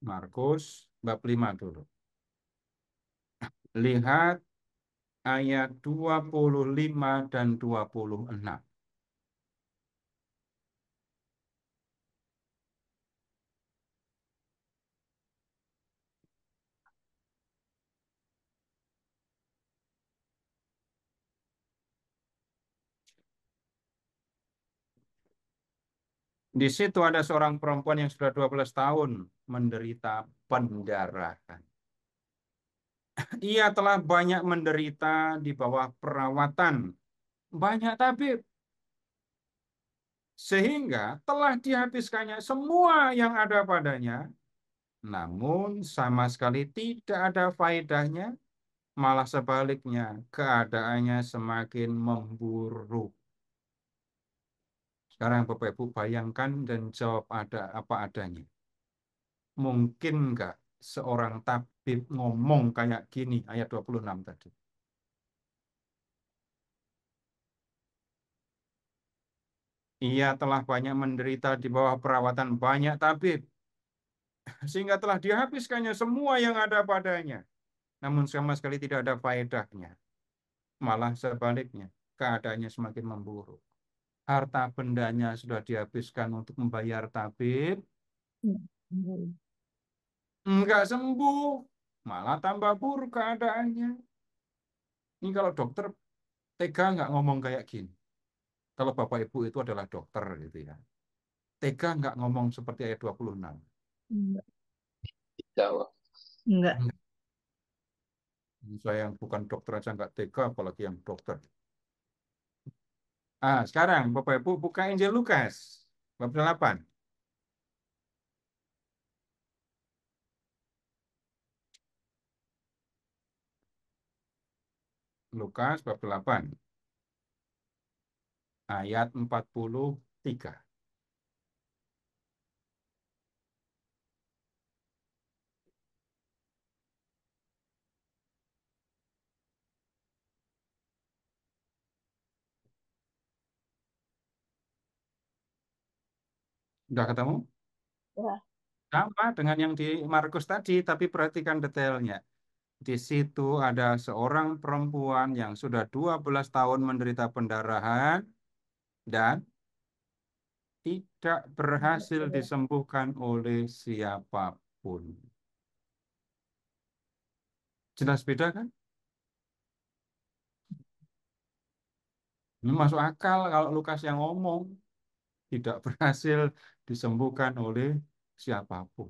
Markus bab 5 dulu. Lihat ayat 25 dan 26. Di situ ada seorang perempuan yang sudah 12 tahun menderita pendarahan. Ia telah banyak menderita di bawah perawatan banyak tabib, sehingga telah dihabiskannya semua yang ada padanya, namun sama sekali tidak ada faedahnya, malah sebaliknya keadaannya semakin memburuk. Sekarang Bapak Ibu bayangkan dan jawab ada apa adanya. Mungkin nggak seorang tabib ngomong kayak gini, ayat 26 tadi. Ia telah banyak menderita di bawah perawatan banyak tabib, sehingga telah dihabiskannya semua yang ada padanya. Namun sama sekali tidak ada faedahnya. Malah sebaliknya, keadaannya semakin memburuk. Harta bendanya sudah dihabiskan untuk membayar tabib, enggak sembuh, malah tambah buruk keadaannya. Ini kalau dokter tega nggak ngomong kayak gini. Kalau Bapak Ibu itu adalah dokter gitu ya. Tega nggak ngomong seperti ayat 26. Enggak. Jawab. Enggak. Saya yang bukan dokter aja nggak tega, apalagi yang dokter. Sekarang Bapak Ibu buka Injil Lukas, bab 8. Lukas bab 8. Ayat 43. Sudah ketemu? Ya. Sama dengan yang di Markus tadi, tapi perhatikan detailnya. Di situ ada seorang perempuan yang sudah 12 tahun menderita pendarahan dan tidak berhasil disembuhkan oleh siapapun. Jelas beda kan? Ini masuk akal kalau Lukas yang ngomong tidak berhasil disembuhkan oleh siapapun.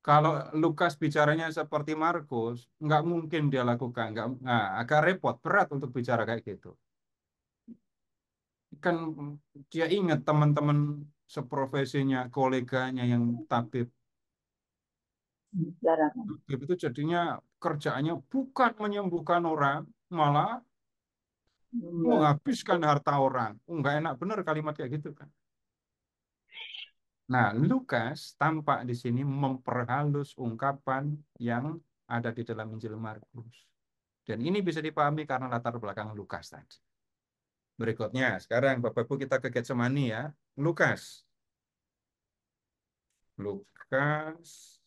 Kalau Lukas bicaranya seperti Markus, nggak mungkin dia lakukan. Agak repot, berat untuk bicara kayak gitu. Kan dia ingat teman-teman seprofesinya, koleganya yang tabib. Tabib itu jadinya kerjaannya bukan menyembuhkan orang, malah menghabiskan harta orang. Nggak enak benar kalimat kayak gitu kan. Nah, Lukas tampak di sini memperhalus ungkapan yang ada di dalam Injil Markus. Dan ini bisa dipahami karena latar belakang Lukas tadi. Berikutnya, sekarang Bapak Ibu kita ke Getsemani ya. Lukas. Lukas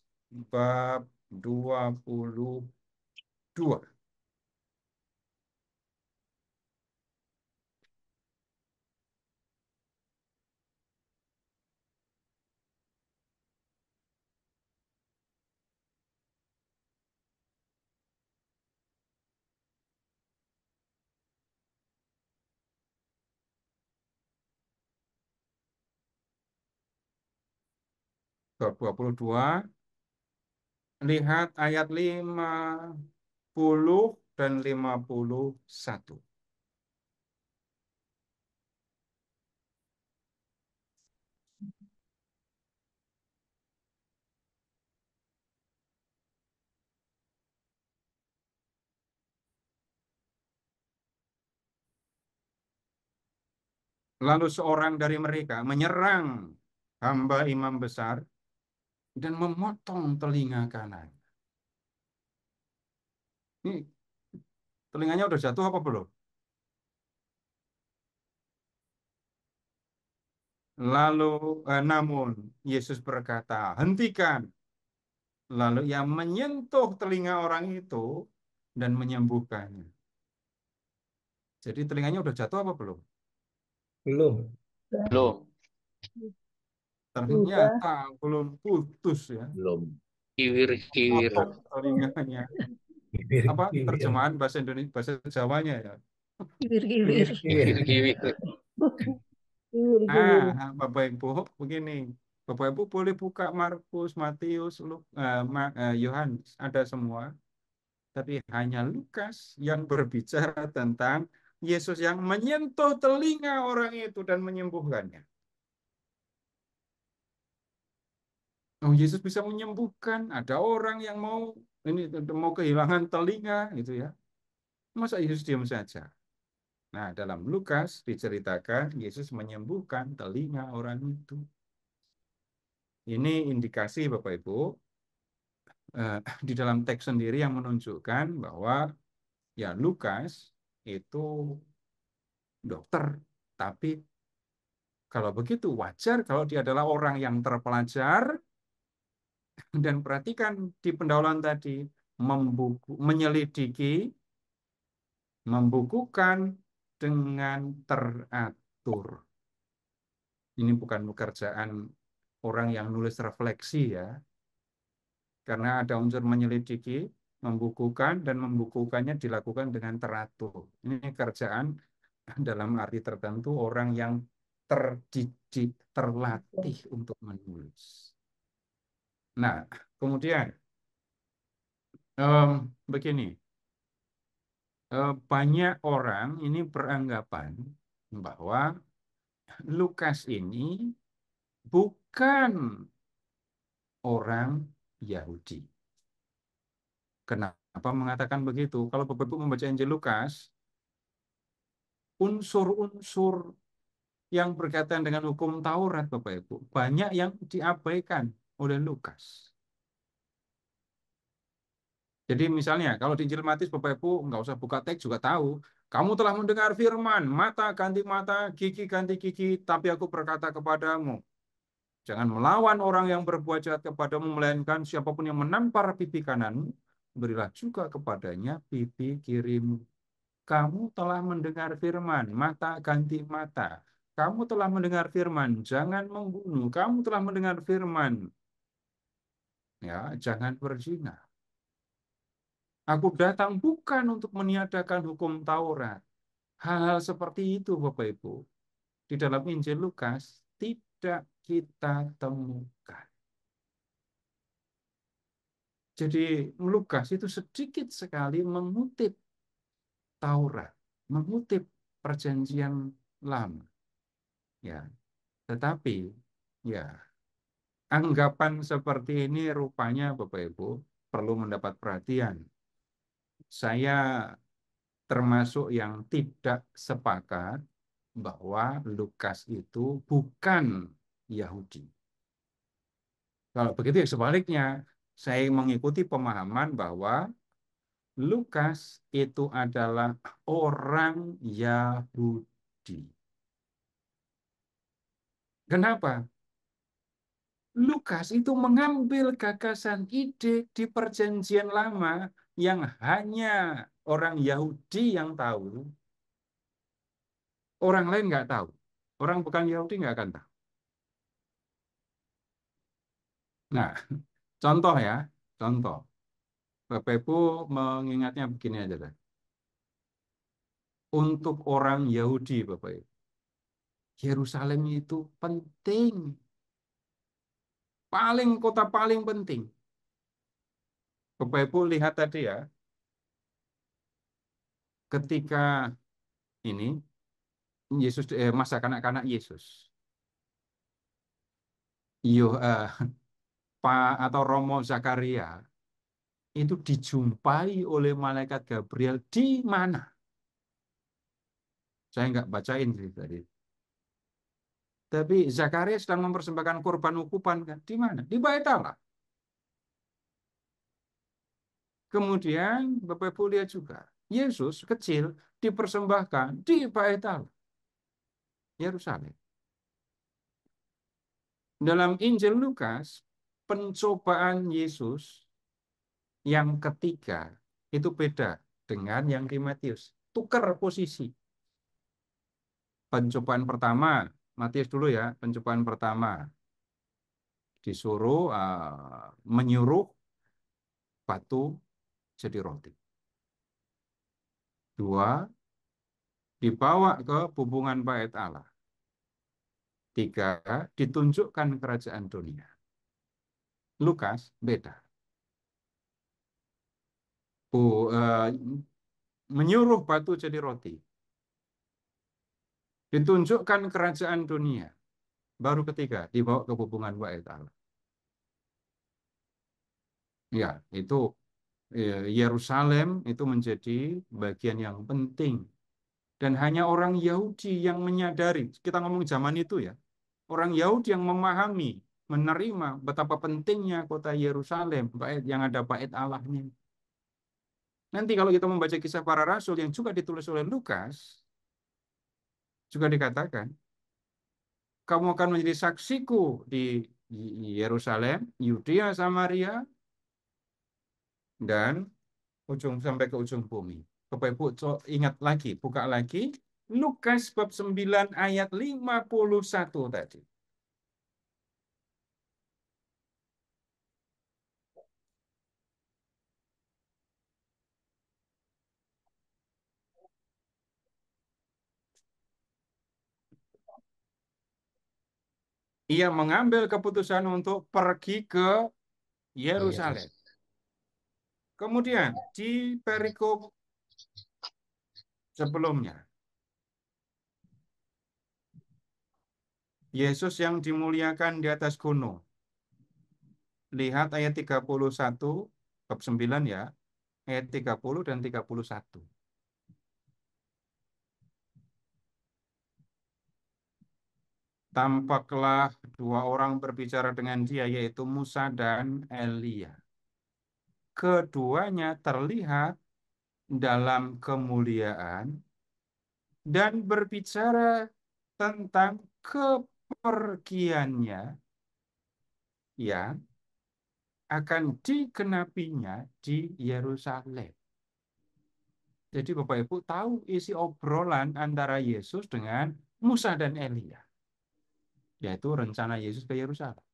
bab 22. Bab 22, lihat ayat 50 dan 51. Lalu seorang dari mereka menyerang hamba imam besar dan memotong telinga kanan. Ini telinganya udah jatuh apa belum? Lalu, namun Yesus berkata, hentikan. Lalu ia menyentuh telinga orang itu dan menyembuhkannya. Jadi telinganya udah jatuh apa belum? Belum. Belum. Ternyata belum putus ya. Belum. Kiwir-kiwir. Potong telinganya. Apa terjemahan bahasa Indonesia, bahasa Jawanya ya? Kiwir-kiwir. Kiwir-kiwir. Bapak Ibu, begini. Bapak Ibu boleh buka Markus, Matius, Yohanes, ada semua. Tapi hanya Lukas yang berbicara tentang Yesus yang menyentuh telinga orang itu dan menyembuhkannya. Oh, Yesus bisa menyembuhkan. Ada orang yang mau kehilangan telinga, gitu ya. Masa Yesus diam saja? Nah, dalam Lukas diceritakan Yesus menyembuhkan telinga orang itu. Ini indikasi Bapak Ibu di dalam teks sendiri yang menunjukkan bahwa ya Lukas itu dokter, tapi kalau begitu wajar kalau dia adalah orang yang terpelajar dan perhatikan di pendahuluan tadi menyelidiki, membukukan dengan teratur. Ini bukan pekerjaan orang yang nulis refleksi ya, karena ada unsur menyelidiki, membukukan, dan membukukannya dilakukan dengan teratur. Ini kerjaan dalam arti tertentu orang yang terdidik, terlatih untuk menulis. Nah, kemudian begini, banyak orang ini beranggapan bahwa Lukas ini bukan orang Yahudi. Kenapa mengatakan begitu? Kalau Bapak Ibu membaca Injil Lukas, unsur-unsur yang berkaitan dengan hukum Taurat, Bapak Ibu, banyak yang diabaikan oleh Lukas. Jadi misalnya, kalau di Injil Matius, Bapak Ibu nggak usah buka teks juga tahu. Kamu telah mendengar firman, mata ganti mata, gigi ganti gigi, tapi aku berkata kepadamu, jangan melawan orang yang berbuat jahat kepadamu, melainkan siapapun yang menampar pipi kananmu, berilah juga kepadanya pipi kirimu. Kamu telah mendengar firman, mata ganti mata. Kamu telah mendengar firman, jangan membunuh. Kamu telah mendengar firman, ya, jangan berzina. Aku datang bukan untuk meniadakan hukum Taurat. Hal-hal seperti itu, Bapak Ibu, di dalam Injil Lukas tidak kita temukan. Jadi Lukas itu sedikit sekali mengutip Taurat, mengutip Perjanjian Lama. Ya, tetapi ya anggapan seperti ini rupanya Bapak Ibu perlu mendapat perhatian. Saya termasuk yang tidak sepakat bahwa Lukas itu bukan Yahudi. Kalau begitu ya sebaliknya, saya mengikuti pemahaman bahwa Lukas itu adalah orang Yahudi. Kenapa? Lukas itu mengambil gagasan ide di Perjanjian Lama yang hanya orang Yahudi yang tahu, orang lain nggak tahu. Orang bukan Yahudi nggak akan tahu. Nah, contoh ya, contoh. Bapak Ibu mengingatnya begini aja deh. Untuk orang Yahudi, Bapak Ibu, Yerusalem itu penting. Kota paling penting. Bapak Ibu lihat tadi ya, ketika ini Yesus masa kanak-kanak Yesus, Pak atau Romo Zakaria itu dijumpai oleh malaikat Gabriel di mana? Saya nggak bacain sih tadi. Tapi Zakaria sedang mempersembahkan korban ukupan kan? Di mana? Di Bait Allah. Kemudian Bapak Ibu lihat juga, Yesus kecil dipersembahkan di Bait Allah, Yerusalem. Dalam Injil Lukas, pencobaan Yesus yang ketiga itu beda dengan yang di Matius. Tukar posisi. Pencobaan pertama, Matius dulu ya, pencobaan pertama disuruh menyuruh batu jadi roti. 2, dibawa ke hubungan Bait Allah. 3, ditunjukkan kerajaan dunia. Lukas beda. Menyuruh batu jadi roti. Ditunjukkan kerajaan dunia. Baru ketiga, dibawa ke hubungan Bait Allah. Ya, itu Yerusalem itu menjadi bagian yang penting. Dan hanya orang Yahudi yang menyadari, kita ngomong zaman itu ya, orang Yahudi yang memahami, menerima betapa pentingnya kota Yerusalem, yang ada Bait Allahnya. Nanti kalau kita membaca kisah para rasul yang juga ditulis oleh Lukas, juga dikatakan, kamu akan menjadi saksiku di Yerusalem, Yudea, Samaria, dan sampai ke ujung bumi. Bapak Ibu ingat lagi, buka lagi Lukas bab 9 ayat 51 tadi. Ia mengambil keputusan untuk pergi ke Yerusalem. Kemudian di perikop sebelumnya, Yesus yang dimuliakan di atas gunung. Lihat ayat 31, bab 9 ya, ayat 30 dan 31. Tampaklah 2 orang berbicara dengan dia, yaitu Musa dan Elia. Keduanya terlihat dalam kemuliaan dan berbicara tentang kepergiannya yang akan dikenapinya di Yerusalem. Jadi Bapak Ibu tahu isi obrolan antara Yesus dengan Musa dan Elia, yaitu rencana Yesus ke Yerusalem.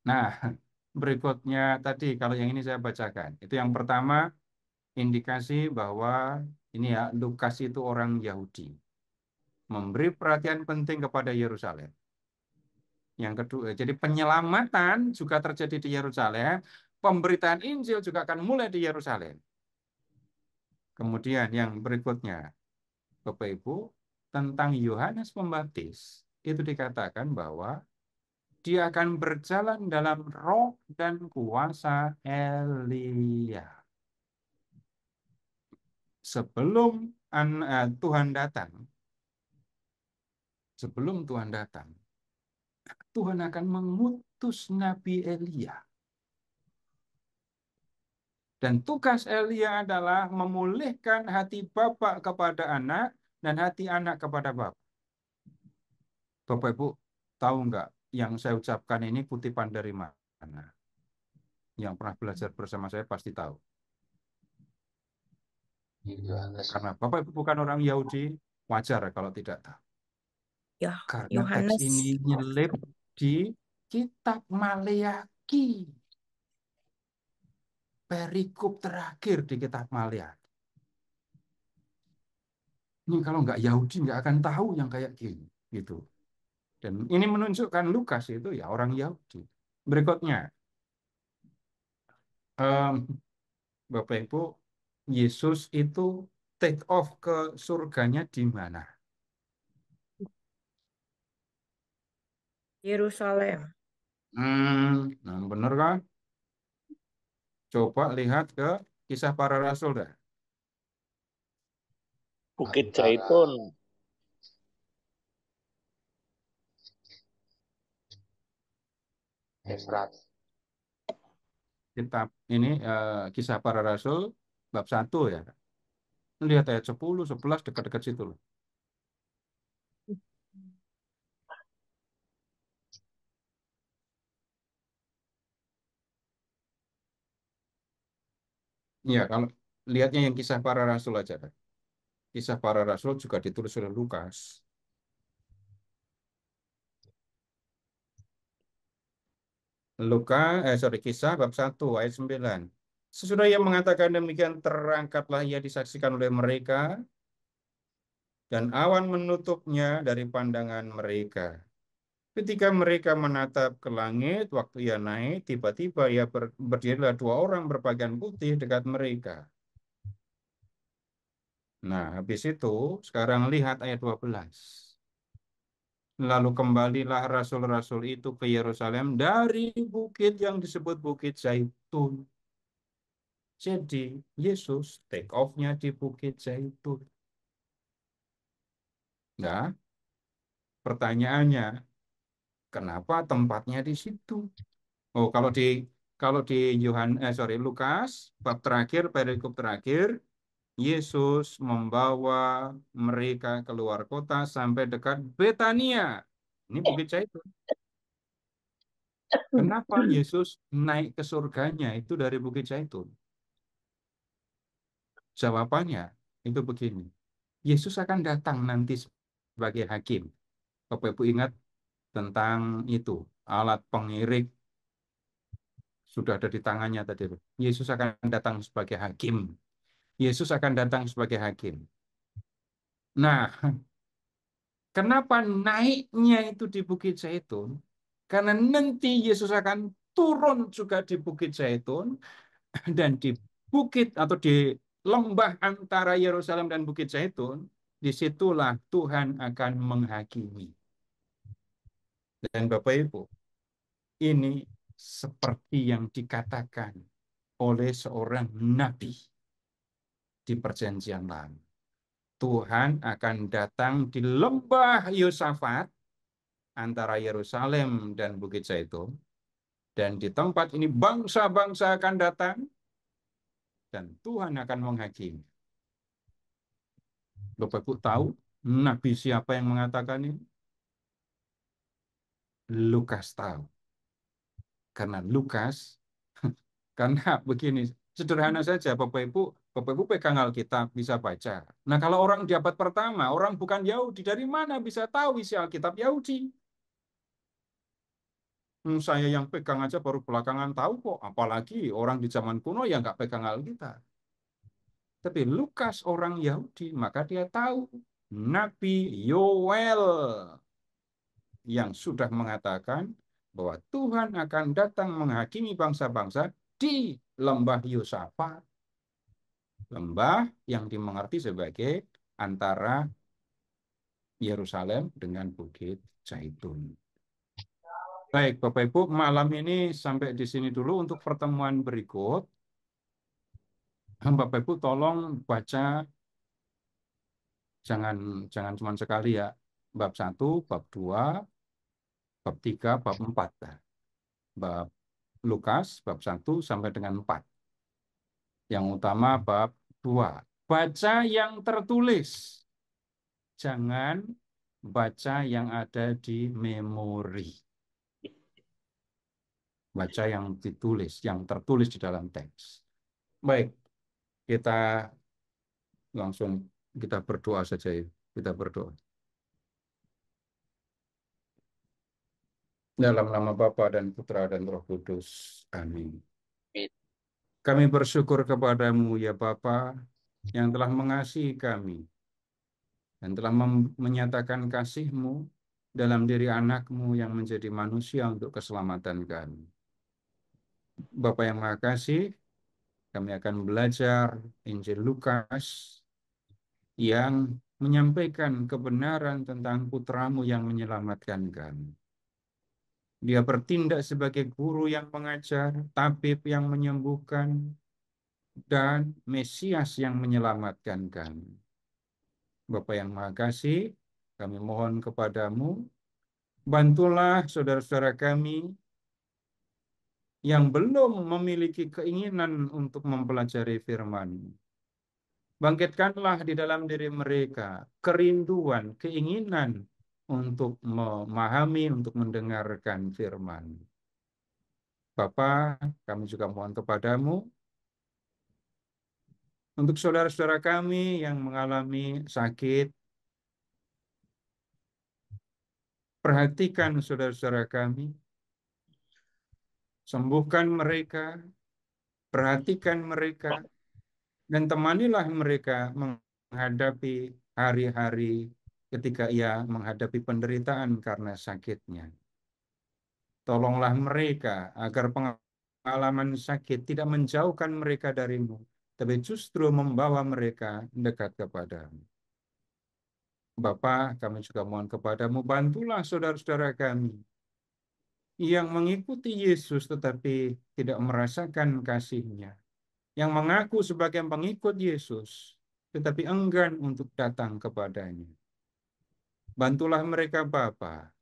Nah, berikutnya tadi kalau yang ini saya bacakan. Itu yang pertama, indikasi bahwa ini ya, Lukas itu orang Yahudi. Memberi perhatian penting kepada Yerusalem. Yang kedua, jadi penyelamatan juga terjadi di Yerusalem. Pemberitaan Injil juga akan mulai di Yerusalem. Kemudian yang berikutnya, Bapak Ibu, tentang Yohanes Pembaptis, itu dikatakan bahwa dia akan berjalan dalam roh dan kuasa Elia. Sebelum Tuhan datang, Tuhan akan mengutus Nabi Elia. Dan tugas Elia adalah memulihkan hati bapak kepada anak dan hati anak kepada bapak. Bapak Ibu tahu nggak yang saya ucapkan ini kutipan dari mana? Yang pernah belajar bersama saya pasti tahu. Karena Bapak Ibu bukan orang Yahudi, wajar kalau tidak tahu. Ya, Karena Yohanes. teks ini nyelip di kitab Maleaki. Perikop terakhir di kitab Maleaki. Ini kalau nggak Yahudi nggak akan tahu yang kayak gini, gitu. Dan ini menunjukkan Lukas itu ya orang Yahudi. Berikutnya, em, Bapak Ibu, Yesus itu take off ke surganya di mana? Yerusalem. Nah benar kan? Coba lihat ke Kisah Para Rasul dah. Bukit Zaitun. Efrat. Kitab ini Kisah Para Rasul bab 1 ya. Lihat ayat 10, 11 dekat-dekat situ loh. Iya, kalau lihatnya yang Kisah Para Rasul aja dah. Kisah Para Rasul juga ditulis oleh Lukas. Kisah bab 1 ayat 9. Sesudah ia mengatakan demikian, terangkatlah ia disaksikan oleh mereka, dan awan menutupnya dari pandangan mereka. Ketika mereka menatap ke langit, waktu ia naik, tiba-tiba ia berdirilah 2 orang berpakaian putih dekat mereka. Nah, habis itu, sekarang lihat ayat 12. Lalu kembalilah rasul-rasul itu ke Yerusalem dari bukit yang disebut Bukit Zaitun. Jadi, Yesus take off-nya di Bukit Zaitun. Nah, pertanyaannya, kenapa tempatnya di situ? Oh, kalau di Lukas bab terakhir, perikop terakhir, Yesus membawa mereka keluar kota sampai dekat Betania. Ini Bukit Zaitun. Kenapa Yesus naik ke surganya itu dari Bukit Zaitun? Jawabannya itu begini. Yesus akan datang nanti sebagai hakim. Bapak Ibu ingat tentang itu, alat pengirik sudah ada di tangannya tadi. Yesus akan datang sebagai hakim. Yesus akan datang sebagai hakim. Nah, kenapa naiknya itu di Bukit Zaitun? Karena nanti Yesus akan turun juga di Bukit Zaitun, dan di bukit atau di lembah antara Yerusalem dan Bukit Zaitun, disitulah Tuhan akan menghakimi. Dan Bapak Ibu, ini seperti yang dikatakan oleh seorang nabi di perjanjian lama. Tuhan akan datang di lembah Yosafat antara Yerusalem dan Bukit Zaitun, dan di tempat ini bangsa-bangsa akan datang dan Tuhan akan menghakimi. Bapak Ibu tahu nabi siapa yang mengatakan ini? Lukas tahu. Karena Lukas, karena begini, sederhana saja Bapak Ibu pegang Alkitab, bisa baca. Nah, kalau orang di abad pertama, orang bukan Yahudi, dari mana bisa tahu isi Alkitab Yahudi? Saya yang pegang aja baru belakangan tahu kok, apalagi orang di zaman kuno yang nggak pegang Alkitab. Tapi Lukas orang Yahudi, maka dia tahu Nabi Yoel yang sudah mengatakan bahwa Tuhan akan datang menghakimi bangsa-bangsa di lembah Yosafat. Lembah yang dimengerti sebagai antara Yerusalem dengan Bukit Zaitun. Baik, Bapak Ibu, malam ini sampai di sini dulu. Untuk pertemuan berikut, Bapak Ibu tolong baca, jangan cuma sekali ya, bab 1, bab 2, bab 3, bab 4. Bab Lukas, bab 1 sampai dengan 4. Yang utama bab 2. Baca yang tertulis. Jangan baca yang ada di memori. Baca yang ditulis, yang tertulis di dalam teks. Baik, kita langsung kita berdoa saja ya. Kita berdoa. Dalam nama Bapa dan Putra dan Roh Kudus. Amin. Kami bersyukur kepadamu ya Bapa yang telah mengasihi kami dan telah menyatakan kasih-Mu dalam diri anakmu yang menjadi manusia untuk keselamatan kami. Bapa yang Maha Kasih, kami akan belajar Injil Lukas yang menyampaikan kebenaran tentang putramu yang menyelamatkan kami. Dia bertindak sebagai guru yang mengajar, tabib yang menyembuhkan, dan Mesias yang menyelamatkan kami. Bapa yang Maha Kasih, kami mohon kepadamu, bantulah saudara-saudara kami yang belum memiliki keinginan untuk mempelajari firman. Bangkitkanlah di dalam diri mereka kerinduan, keinginan untuk memahami, untuk mendengarkan firman. Bapa, kami juga mohon kepadamu untuk saudara-saudara kami yang mengalami sakit, perhatikan saudara-saudara kami, sembuhkan mereka, perhatikan mereka, dan temanilah mereka menghadapi hari-hari ketika ia menghadapi penderitaan karena sakitnya. Tolonglah mereka agar pengalaman sakit tidak menjauhkan mereka darimu, tapi justru membawa mereka dekat kepadamu. Bapa, kami juga mohon kepadamu, bantulah saudara-saudara kami yang mengikuti Yesus tetapi tidak merasakan kasih-Nya, yang mengaku sebagai pengikut Yesus tetapi enggan untuk datang kepadanya. Bantulah mereka Bapa,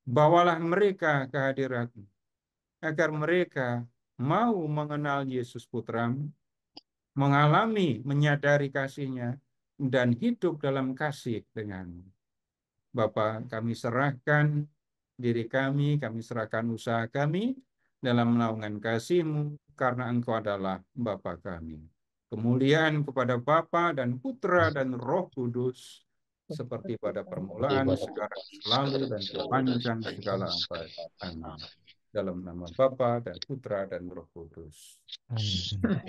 bawalah mereka ke hadirat-Mu, agar mereka mau mengenal Yesus Putramu, mengalami, menyadari kasih-Nya, dan hidup dalam kasih denganmu. Bapa, kami serahkan diri kami serahkan usaha kami dalam menaungkan kasih-Mu, karena Engkau adalah Bapa kami. Kemuliaan kepada Bapa dan Putra dan Roh Kudus, seperti pada permulaan, sekarang, selalu, dan sepanjang segala abad. Amin. Dalam nama Bapa dan Putra dan Roh Kudus. Amin.